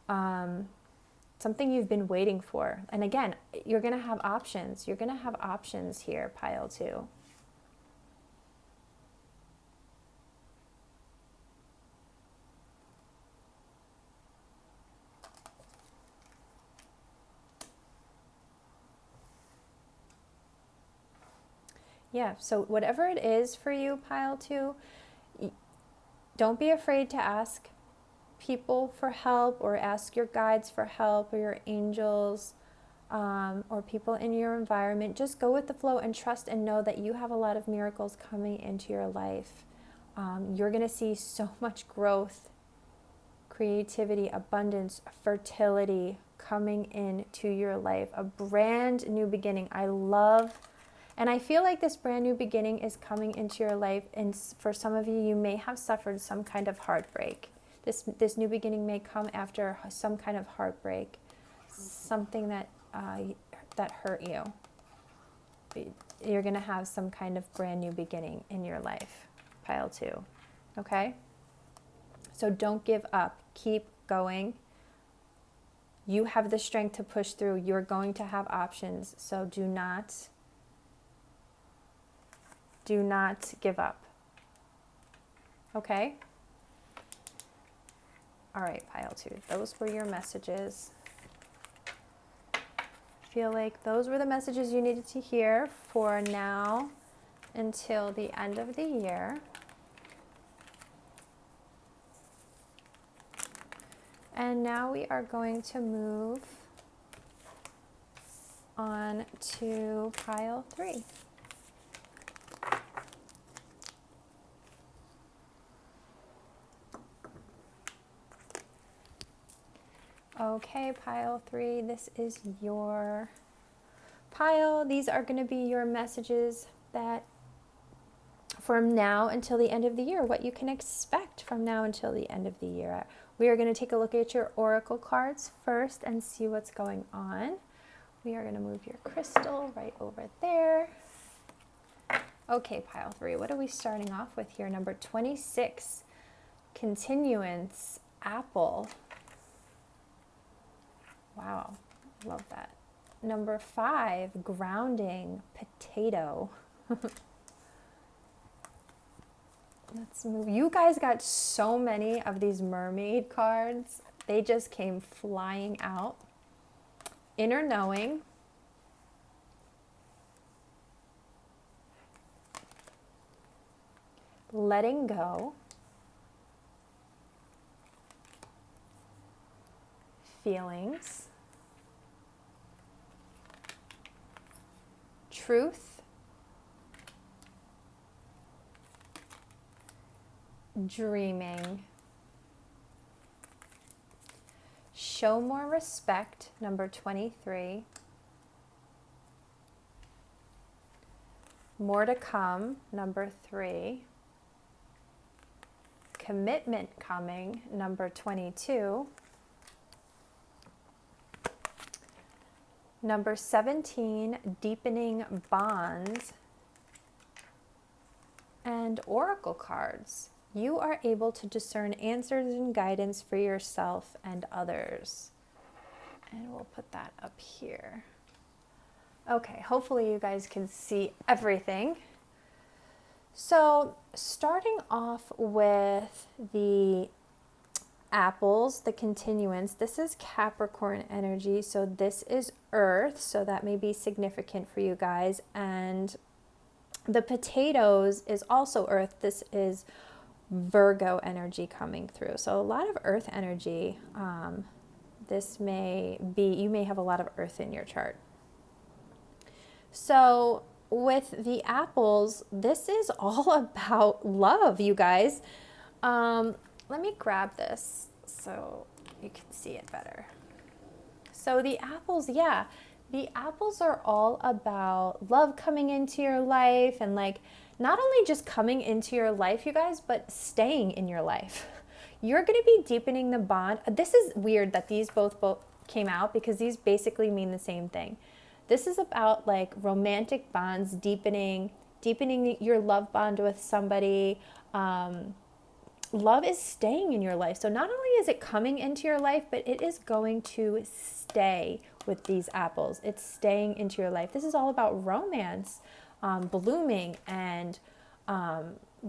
something you've been waiting for. And again, you're going to have options. You're going to have options here, pile 2. Yeah, so whatever it is for you, pile 2, don't be afraid to ask people for help, or ask your guides for help, or your angels, or people in your environment. Just go with the flow and trust and know that you have a lot of miracles coming into your life. You're going to see so much growth, creativity, abundance, fertility coming into your life. A brand new beginning. And I feel like this brand new beginning is coming into your life, and for some of you, you may have suffered some kind of heartbreak. This new beginning may come after some kind of heartbreak, something that hurt you. You're going to have some kind of brand new beginning in your life, pile 2. Okay? So don't give up. Keep going. You have the strength to push through. You're going to have options, so do not give up. Okay? All right, pile 2. Those were your messages. I feel like those were the messages you needed to hear for now until the end of the year. And now we are going to move on to pile 3. Okay, pile 3, this is your pile. These are going to be your messages that from now until the end of the year, what you can expect from now until the end of the year. We are going to take a look at your oracle cards first and see what's going on. We are going to move your crystal right over there. Okay, pile 3, what are we starting off with here? Number 26, continuance, apple. Wow, love that. Number 5, grounding, potato. Let's move. You guys got so many of these mermaid cards. They just came flying out. Inner knowing. Letting go. Feelings. Truth. Dreaming. Show more respect, number 23. More to come, number 3. Commitment coming, number 22. Number 17, deepening bonds. And oracle cards. You are able to discern answers and guidance for yourself and others. And we'll put that up here. Okay, hopefully you guys can see everything. So starting off with the apples, the continuance, this is Capricorn energy. So this is Earth, so that may be significant for you guys. And the potatoes is also Earth. This is Virgo energy coming through. So a lot of Earth energy. This may be, you may have a lot of Earth in your chart. So with the apples, this is all about love, you guys. Let me grab this so you can see it better. So the apples, yeah, the apples are all about love coming into your life, and like not only just coming into your life, you guys, but staying in your life. You're going to be deepening the bond. This is weird that these both came out because these basically mean the same thing. This is about like romantic bonds, deepening your love bond with somebody. Love is staying in your life. So not only is it coming into your life, but it is going to stay with these apples. It's staying into your life. This is all about romance, blooming and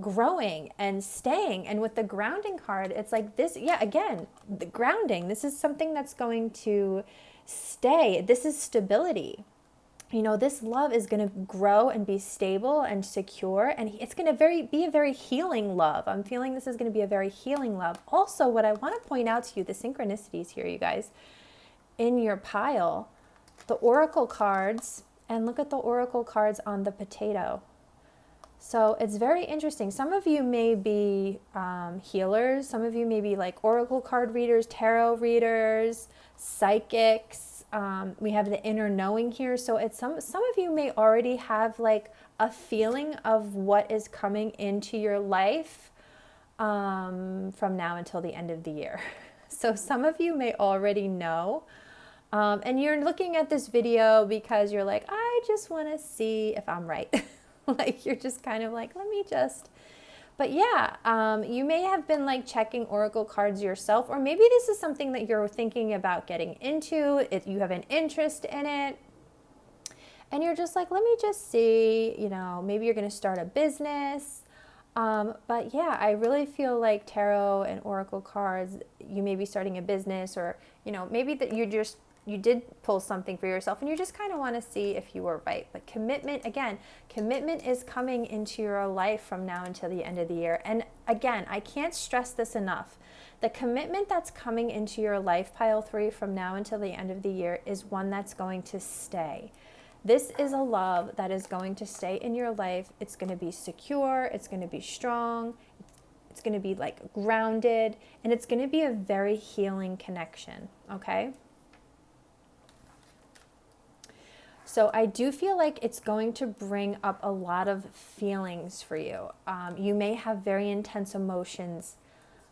growing and staying. And with the grounding card, it's like this, yeah, again, the grounding. This is something that's going to stay. This is stability. You know, this love is going to grow and be stable and secure, and it's going to be a very healing love. I'm feeling this is going to be a very healing love. Also, what I want to point out to you, the synchronicities here, you guys, in your pile, the oracle cards, and look at the oracle cards on the potato. So it's very interesting. Some of you may be healers. Some of you may be like oracle card readers, tarot readers, psychics. We have the inner knowing here. So it's some of you may already have like a feeling of what is coming into your life from now until the end of the year. So some of you may already know. And you're looking at this video because you're like, I just want to see if I'm right. Like you're just kind of like, let me just. But yeah, you may have been like checking oracle cards yourself, or maybe this is something that you're thinking about getting into. You have an interest in it, and you're just like, let me just see, you know, maybe you're going to start a business. But yeah, I really feel like tarot and oracle cards, you may be starting a business, or, you know, maybe that you did pull something for yourself and you just kind of want to see if you were right. But commitment, again, commitment is coming into your life from now until the end of the year. And again, I can't stress this enough. The commitment that's coming into your life, pile 3, from now until the end of the year is one that's going to stay. This is a love that is going to stay in your life. It's going to be secure. It's going to be strong. It's going to be like grounded, and it's going to be a very healing connection, okay? So I do feel like it's going to bring up a lot of feelings for you. You may have very intense emotions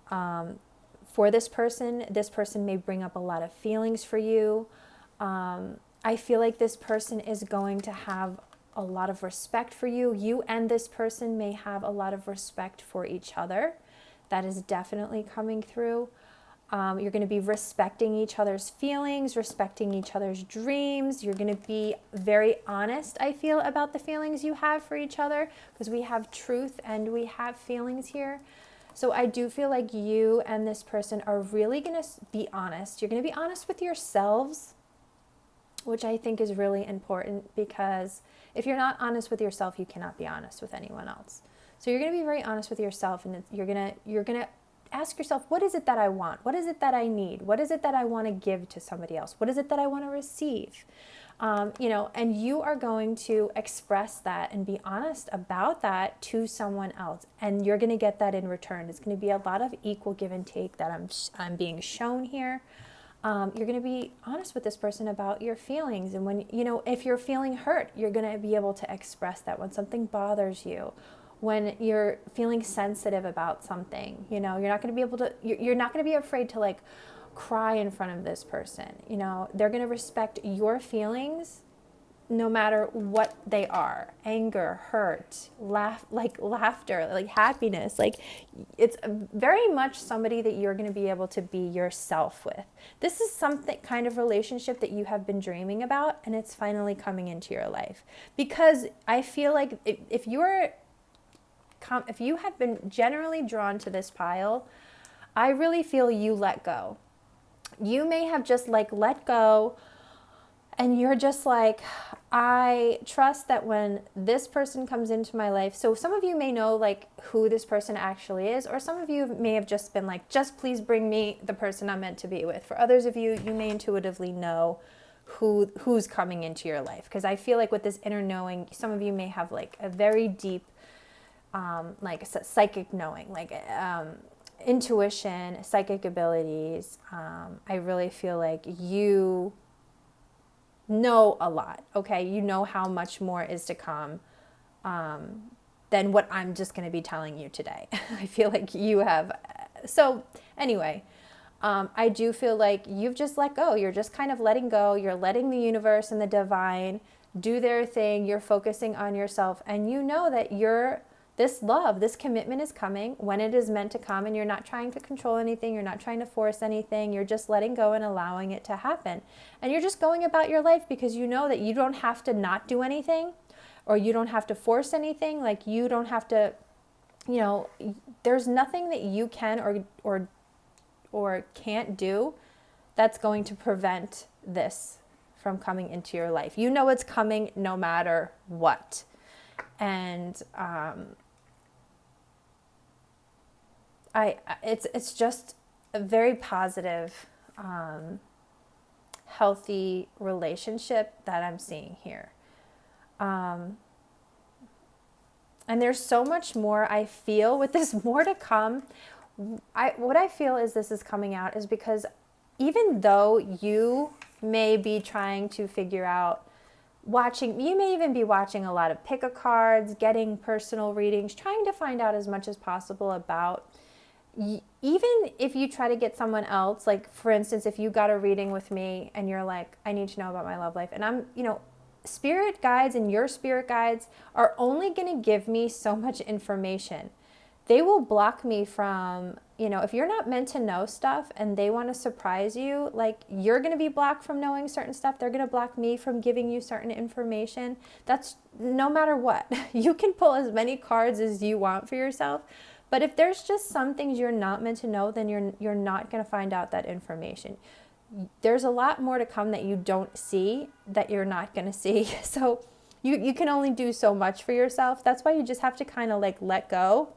for this person. This person may bring up a lot of feelings for you. I feel like this person is going to have a lot of respect for you. You and this person may have a lot of respect for each other. That is definitely coming through. You're going to be respecting each other's feelings, respecting each other's dreams. You're going to be very honest, I feel, about the feelings you have for each other, because we have truth and we have feelings here. So I do feel like you and this person are really going to be honest. You're going to be honest with yourselves, which I think is really important, because if you're not honest with yourself, you cannot be honest with anyone else. So you're going to be very honest with yourself, and you're going to ask yourself, what is it that I want? What is it that I need? What is it that I want to give to somebody else? What is it that I want to receive? And you are going to express that and be honest about that to someone else. And you're going to get that in return. It's going to be a lot of equal give and take that I'm being shown here. You're going to be honest with this person about your feelings. And when, if you're feeling hurt, you're going to be able to express that. When something bothers you, when you're feeling sensitive about something, you're not going to be able to, you're not going to be afraid to like cry in front of this person. They're going to respect your feelings no matter what they are. Anger, hurt, laughter, like happiness. Like, it's very much somebody that you're going to be able to be yourself with. This is something kind of relationship that you have been dreaming about, and it's finally coming into your life. Because I feel like if you have been generally drawn to this pile, I really feel you let go. You may have just let go, and you're just like, I trust that when this person comes into my life. So some of you may know who this person actually is, or some of you may have just been like, just please bring me the person I'm meant to be with. For others of you, you may intuitively know who's coming into your life. Because I feel like with this inner knowing, some of you may have a very deep psychic knowing, intuition, psychic abilities. I really feel like you know a lot, okay? You know how much more is to come than what I'm just going to be telling you today. I feel like you have. So anyway, I do feel like you've just let go. You're just kind of letting go. You're letting the universe and the divine do their thing. You're focusing on yourself, and you know that this love, this commitment is coming when it is meant to come, and you're not trying to control anything. You're not trying to force anything. You're just letting go and allowing it to happen. And you're just going about your life because you know that you don't have to not do anything, or you don't have to force anything. You don't have to, there's nothing that you can or can't do that's going to prevent this from coming into your life. You know it's coming no matter what. And it's just a very positive, healthy relationship that I'm seeing here. And there's so much more I feel with this, more to come. What I feel is this is coming out is because even though you may be trying to figure out, you may even be watching a lot of pick-a-cards, getting personal readings, trying to find out as much as possible about, even if you try to get someone else, for instance, if you got a reading with me and you're like, I need to know about my love life, and I'm, spirit guides and your spirit guides are only going to give me so much information. They will block me from, if you're not meant to know stuff and they want to surprise you, you're going to be blocked from knowing certain stuff. They're going to block me from giving you certain information. That's no matter what. You can pull as many cards as you want for yourself. But if there's just some things you're not meant to know, then you're not going to find out that information. There's a lot more to come that you don't see, that you're not going to see. So you can only do so much for yourself. That's why you just have to kind of let go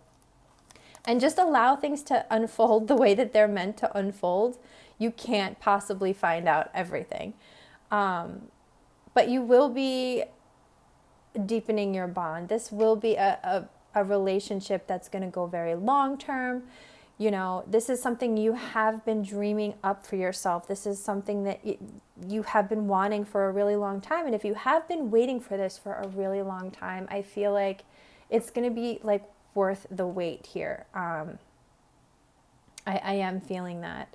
and just allow things to unfold the way that they're meant to unfold. You can't possibly find out everything. But you will be deepening your bond. This will be a a relationship that's going to go very long term. You know, this is something you have been dreaming up for yourself. This is something that you have been wanting for a really long time. And if you have been waiting for this for a really long time, I feel like it's going to be like worth the wait here. I am feeling that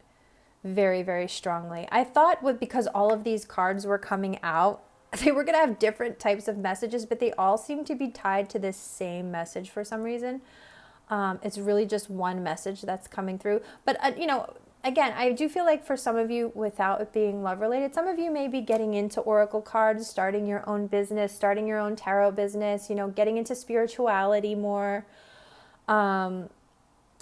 very, very strongly. I thought because all of these cards were coming out, they were going to have different types of messages, but they all seem to be tied to this same message for some reason. It's really just one message that's coming through. But, you know, again, I do feel like for some of you, without it being love related, some of you may be getting into oracle cards, starting your own business, starting your own tarot business, you know, getting into spirituality more.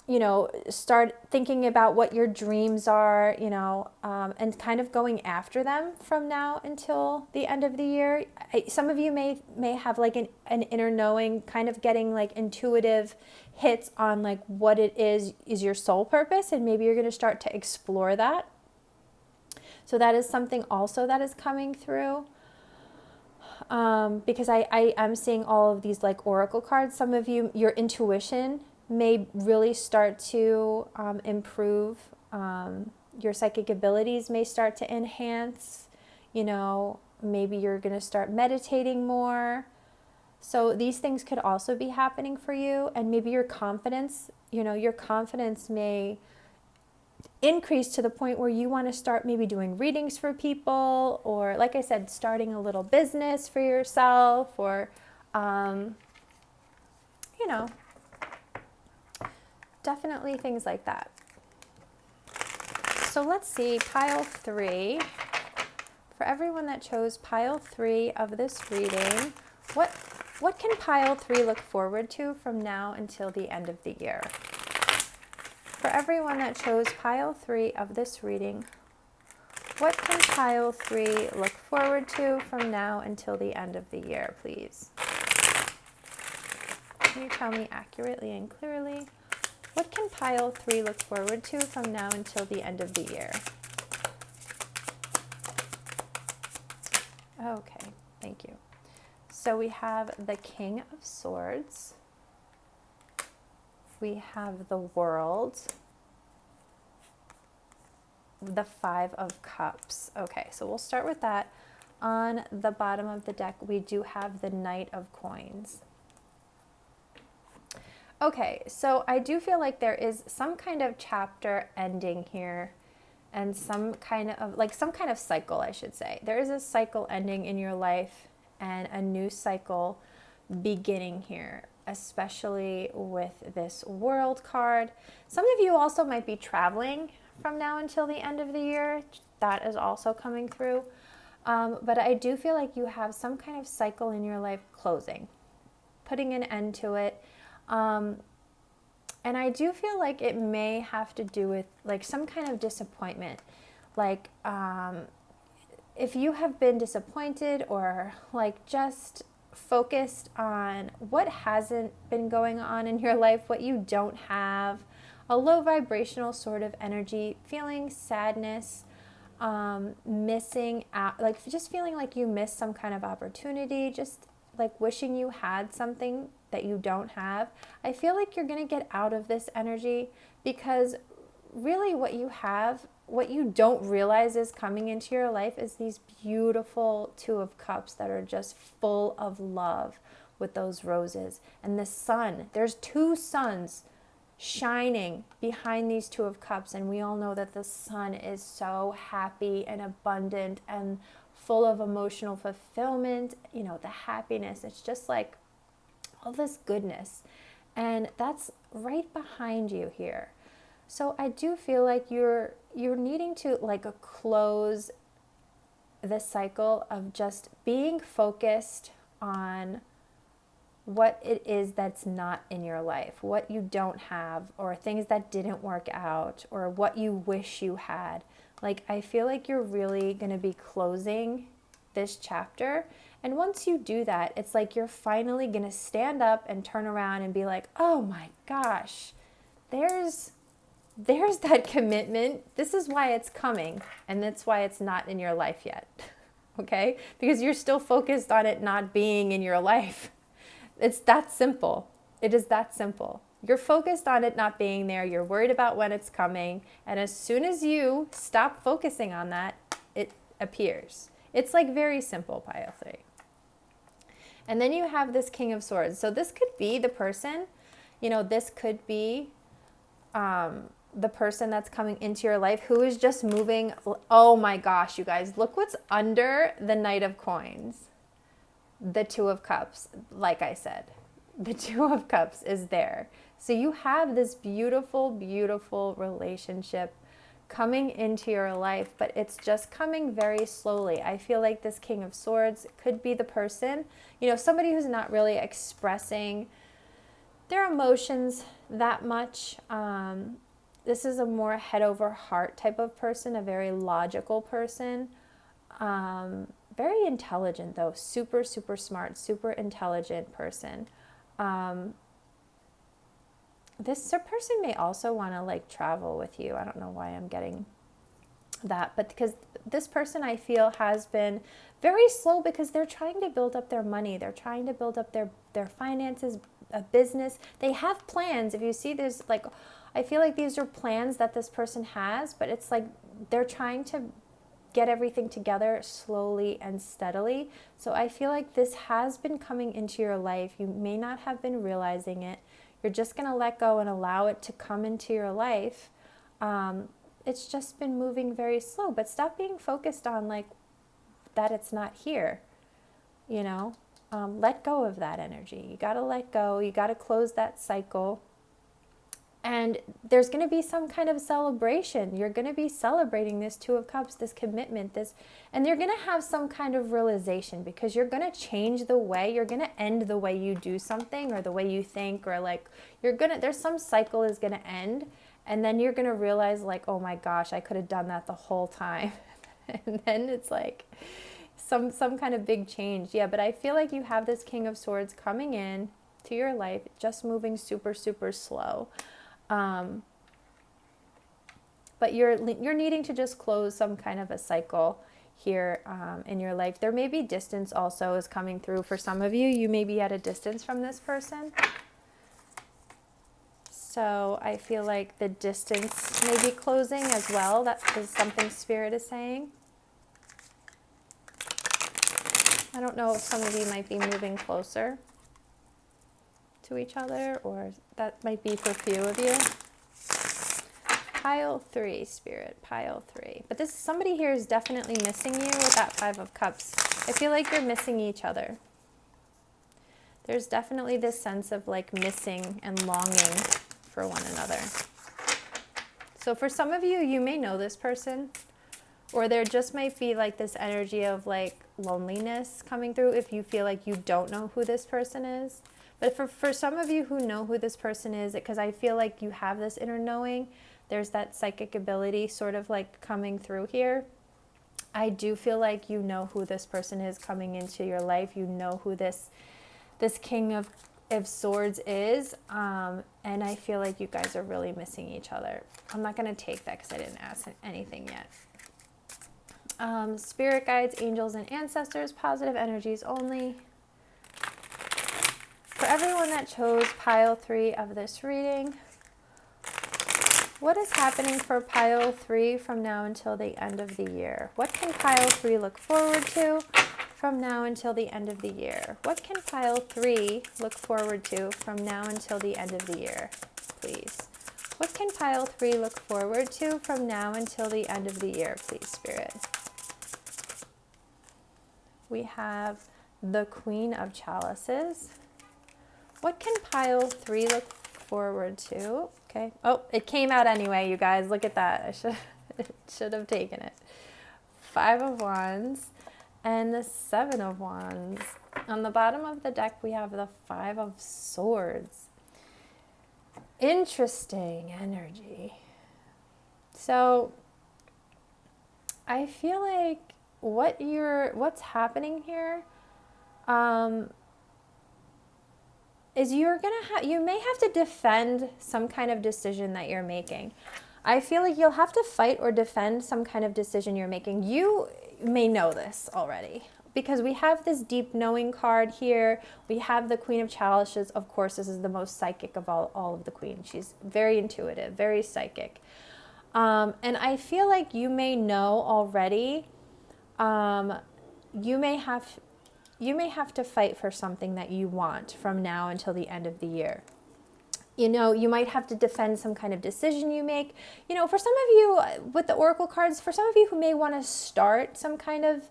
You know, start thinking about what your dreams are, you know, and kind of going after them from now until the end of the year. Some of you may have like an inner knowing, kind of getting like intuitive hits on like what it is your soul purpose, and maybe you're going to start to explore that. So that is something also that is coming through. Because I am seeing all of these like oracle cards. Some of you, your intuition may really start to improve. Your psychic abilities may start to enhance. You know, maybe you're going to start meditating more. So these things could also be happening for you. And maybe your confidence, you know, your confidence may increase to the point where you want to start maybe doing readings for people, or like I said, starting a little business for yourself, or, you know, definitely things like that. So let's see, pile 3. For everyone that chose pile 3 of this reading, what can pile 3 look forward to from now until the end of the year? For everyone that chose pile 3 of this reading, what can pile 3 look forward to from now until the end of the year, please? Can you tell me accurately and clearly? What can pile 3 look forward to from now until the end of the year? Okay, thank you. So we have the King of Swords. We have the World. The 5 of Cups. Okay, so we'll start with that. On the bottom of the deck, we do have the Knight of Coins. Okay, so I do feel like there is some kind of chapter ending here, and some kind of cycle, I should say. There is a cycle ending in your life and a new cycle beginning here, especially with this World card. Some of you also might be traveling from now until the end of the year. That is also coming through. But I do feel like you have some kind of cycle in your life closing, putting an end to it. And I do feel like it may have to do with like some kind of disappointment. Like if you have been disappointed or like just focused on what hasn't been going on in your life, what you don't have, a low vibrational sort of energy, feeling sadness, missing out, like just feeling like you missed some kind of opportunity, just like wishing you had something that you don't have. I feel like you're going to get out of this energy, because really what you have, what you don't realize is coming into your life, is these beautiful 2 of Cups that are just full of love with those roses. And the sun, there's 2 suns shining behind these 2 of Cups, and we all know that the sun is so happy and abundant and full of emotional fulfillment, you know, the happiness. It's just like all this goodness, and that's right behind you here. So I do feel like you're needing to like close the cycle of just being focused on what it is that's not in your life, what you don't have, or things that didn't work out, or what you wish you had. Like, I feel like you're really going to be closing this chapter. And once you do that, it's like you're finally going to stand up and turn around and be like, oh my gosh, there's that commitment. This is why it's coming. And that's why it's not in your life yet. Okay? Because you're still focused on it not being in your life. It's that simple. It is that simple. You're focused on it not being there. You're worried about when it's coming. And as soon as you stop focusing on that, it appears. It's like very simple, pile 3. And then you have this King of Swords. So this could be the person, this could be the person that's coming into your life who is just moving. Oh my gosh, you guys, look what's under the Knight of Coins. The Two of Cups, like I said. The Two of Cups is there. So you have this beautiful, beautiful relationship coming into your life, but it's just coming very slowly. I feel like this King of Swords could be the person, somebody who's not really expressing their emotions that much. This is a more head over heart type of person, a very logical person. Very intelligent though, super, super smart, super intelligent person. This person may also want to like travel with you. I don't know why I'm getting that, but because this person I feel has been very slow because they're trying to build up their money. They're trying to build up their finances, a business. They have plans. If you see, there's like, I feel like these are plans that this person has, but it's like they're trying to get everything together slowly and steadily. So I feel like this has been coming into your life. You may not have been realizing it. You're just going to let go and allow it to come into your life. It's just been moving very slow, but stop being focused on like that it's not here, let go of that energy. You got to let go. You got to close that cycle. And there's going to be some kind of celebration. You're going to be celebrating this Two of Cups, this commitment, and you're going to have some kind of realization because you're going to change the way, you're going to end the way you do something or the way you think, or like there's some cycle is going to end. And then you're going to realize like, oh my gosh, I could have done that the whole time. And then it's like some kind of big change. Yeah, but I feel like you have this King of Swords coming in to your life, just moving super, super slow. But you're needing to just close some kind of a cycle here in your life. There may be distance also is coming through for some of you. You may be at a distance from this person. So I feel like the distance may be closing as well. That is something Spirit is saying. I don't know if some of you might be moving closer to each other, or that might be for a few of you. Pile 3, Spirit, pile 3. But somebody here is definitely missing you with that 5 of Cups. I feel like you're missing each other. There's definitely this sense of like missing and longing for one another. So for some of you, you may know this person, or there just might be like this energy of like loneliness coming through if you feel like you don't know who this person is. But for some of you who know who this person is, because I feel like you have this inner knowing, there's that psychic ability sort of like coming through here. I do feel like you know who this person is coming into your life. You know who this King of Swords is. And I feel like you guys are really missing each other. I'm not going to take that because I didn't ask anything yet. Spirit guides, angels, and ancestors, positive energies only. For everyone that chose pile 3 of this reading, what is happening for pile 3 from now until the end of the year? What can pile 3 look forward to from now until the end of the year? What can pile 3 look forward to from now until the end of the year, please? What can pile 3 look forward to from now until the end of the year, please, Spirit? We have the Queen of Chalices. What can pile 3 look forward to? Okay. Oh, it came out anyway, you guys. Look at that. I should have taken it. 5 of Wands and the 7 of Wands. On the bottom of the deck, we have the 5 of Swords. Interesting energy. So I feel like what's happening here is you may have to defend some kind of decision that you're making. I feel like you'll have to fight or defend some kind of decision you're making. You may know this already, because we have this deep knowing card here. We have the Queen of Chalices. Of course, this is the most psychic of all of the queens. She's very intuitive, very psychic. And I feel like you may know already, you may have to fight for something that you want from now until the end of the year. You know, you might have to defend some kind of decision you make. You know, for some of you with the Oracle cards, for some of you who may want to start some kind of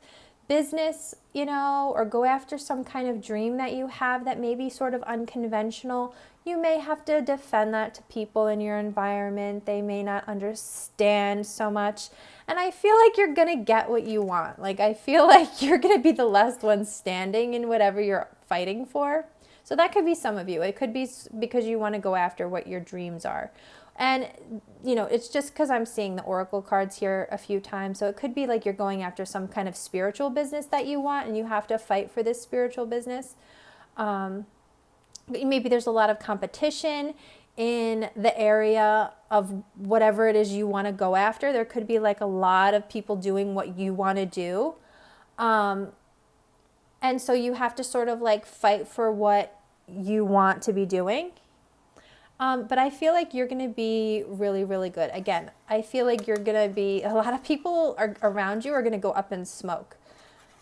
business, you know, or go after some kind of dream that you have that may be sort of unconventional, you may have to defend that to people in your environment. They may not understand so much. And I feel like you're going to get what you want. Like, I feel like you're going to be the last one standing in whatever you're fighting for. So that could be some of you. It could be because you want to go after what your dreams are. And, you know, it's just because I'm seeing the Oracle cards here a few times. So it could be like you're going after some kind of spiritual business that you want and you have to fight for this spiritual business. Maybe there's a lot of competition in the area of whatever it is you want to go after. There could be like a lot of people doing what you want to do. And so you have to sort of like fight for what you want to be doing. But I feel like you're going to be really, really good. Again, I feel like you're going to be, a lot of people around you are going to go up in smoke.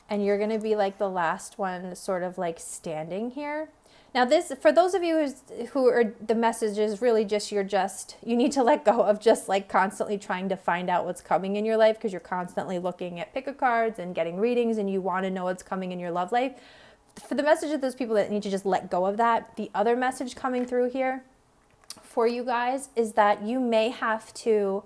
And you're going to be like the last one sort of like standing here. Now this, for those of you who are, the message is really just, you need to let go of just like constantly trying to find out what's coming in your life because you're constantly looking at pick-a cards and getting readings and you want to know what's coming in your love life. For the message of those people that need to just let go of that, the other message coming through here for you guys is that you may have to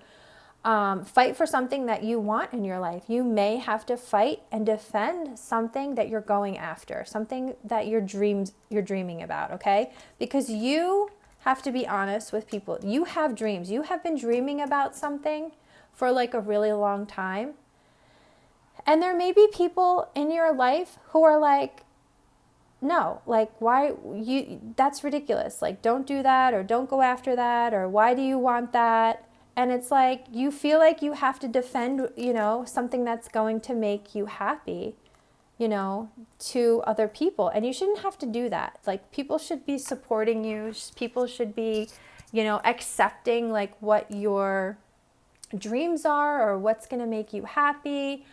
fight for something that you want in your life. You may have to fight and defend something that you're going after, something that you're dreaming about, okay? Because you have to be honest with people. You have dreams. You have been dreaming about something for like a really long time. And there may be people in your life who are like, no, like, why that's ridiculous. Like, don't do that, or don't go after that, or why do you want that? And it's like, you feel like you have to defend, you know, something that's going to make you happy, you know, to other people. And you shouldn't have to do that. Like, people should be supporting you. People should be, you know, accepting like what your dreams are or what's going to make you happy.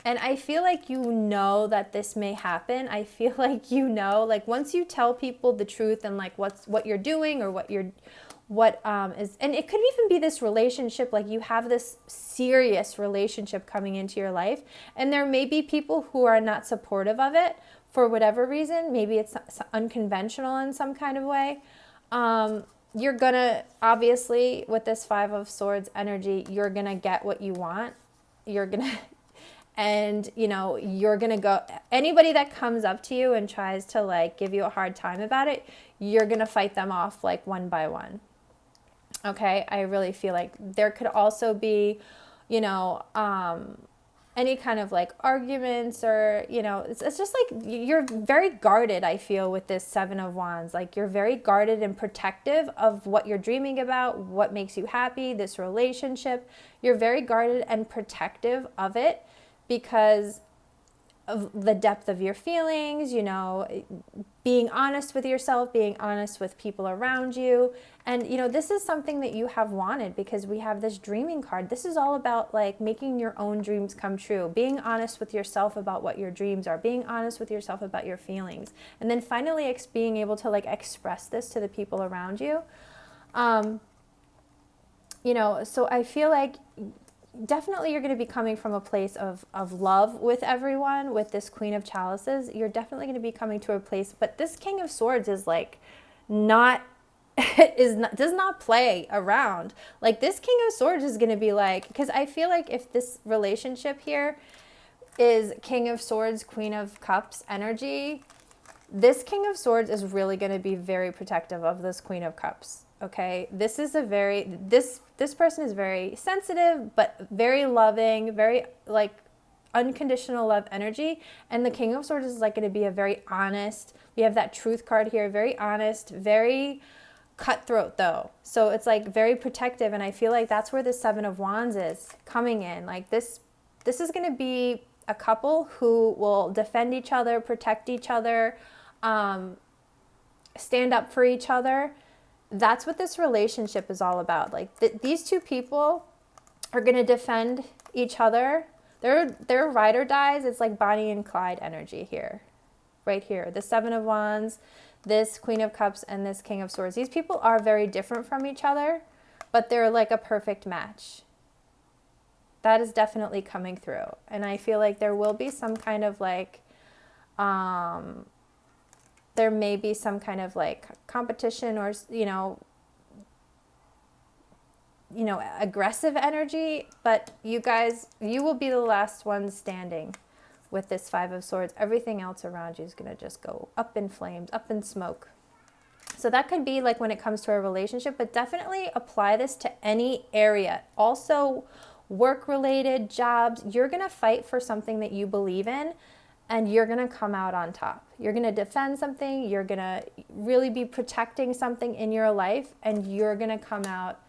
And I feel like you know that this may happen. I feel like, you know, like once you tell people the truth and like what you're doing or what is, and it could even be this relationship, like you have this serious relationship coming into your life, and there may be people who are not supportive of it for whatever reason. Maybe it's unconventional in some kind of way. You're gonna, obviously, with this Five of Swords energy, you're gonna get what you want. You're gonna, and you know, you're gonna go, anybody that comes up to you and tries to like give you a hard time about it, you're gonna fight them off like one by one. Okay, I really feel like there could also be, you know, any kind of like arguments or, you know, it's just like you're very guarded, I feel, with this Seven of Wands. Like you're very guarded and protective of what you're dreaming about, what makes you happy, this relationship. You're very guarded and protective of it because of the depth of your feelings, you know, being honest with yourself, being honest with people around you. And, you know, this is something that you have wanted because we have this dreaming card. This is all about like making your own dreams come true, being honest with yourself about what your dreams are, being honest with yourself about your feelings. And then finally being able to like express this to the people around you. You know, so I feel like definitely you're going to be coming from a place of love with everyone. With this Queen of Chalices, you're definitely going to be coming to a place, but this King of Swords is like does not play around. Like this King of Swords is going to be like, because I feel like if this relationship here is King of Swords, Queen of Cups energy, this King of Swords is really going to be very protective of this Queen of Cups. Okay, this is a very, this person is very sensitive, but very loving, very like unconditional love energy. And the King of Swords is like going to be a very honest, we have that truth card here, very honest, very cutthroat though. So it's like very protective. And I feel like that's where the Seven of Wands is coming in. Like this is going to be a couple who will defend each other, protect each other, stand up for each other. That's what this relationship is all about. Like these two people are going to defend each other. They're ride or dies. It's like Bonnie and Clyde energy here, right here. The Seven of Wands, this Queen of Cups, and this King of Swords. These people are very different from each other, but they're like a perfect match. That is definitely coming through. And I feel like there will be some kind of like, there may be some kind of like competition or, aggressive energy, but you guys, you will be the last ones standing with this Five of Swords. Everything else around you is going to just go up in flames, up in smoke. So that could be like when it comes to a relationship, but definitely apply this to any area. Also, work-related, jobs. You're going to fight for something that you believe in, and you're going to come out on top. You're going to defend something. You're going to really be protecting something in your life, and you're going to come out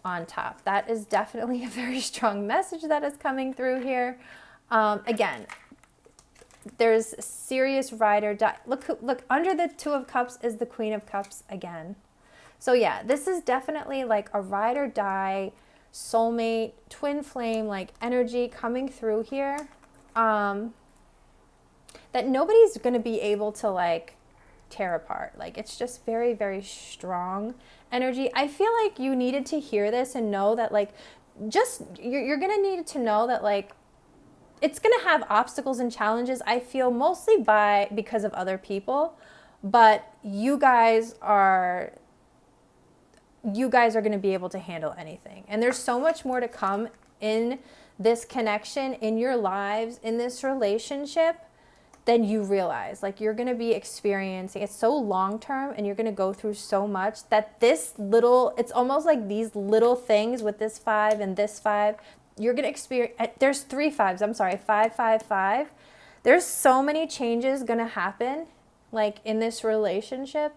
on top. That is definitely a very strong message that is coming through here. Again, there's serious ride or die. Look, under the Two of Cups is the Queen of Cups again. So yeah, this is definitely like a ride or die, soulmate, twin flame, like energy coming through here. That nobody's going to be able to like tear apart. Like it's just very, very strong energy. I feel like you needed to hear this and know that like, just, you're going to need to know that like, it's going to have obstacles and challenges, I feel, mostly because of other people, but you guys are going to be able to handle anything. And there's so much more to come in this connection, in your lives, in this relationship, than you realize. Like you're going to be experiencing, it's so long term, and you're going to go through so much that it's almost like these little things with this five and this five, you're going to experience, there's 3 5s, I'm sorry, 5 5 5. There's so many changes going to happen like in this relationship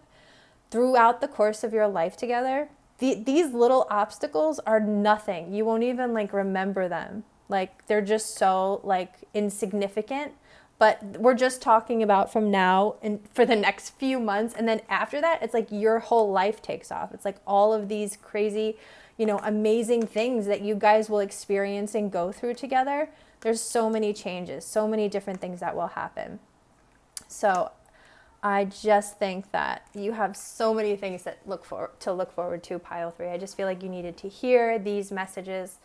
throughout the course of your life together. These little obstacles are nothing. You won't even like remember them. Like they're just so like insignificant. But we're just talking about from now and for the next few months. And then after that, it's like your whole life takes off. It's like all of these crazy, amazing things that you guys will experience and go through together. There's so many changes, so many different things that will happen. So I just think that you have so many things that look forward to, pile 3. I just feel like you needed to hear these messages.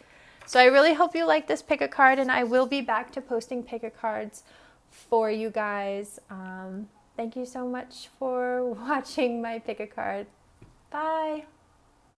So I really hope you like this pick a card, and I will be back to posting pick a cards for you guys. Thank you so much for watching my pick a card. Bye.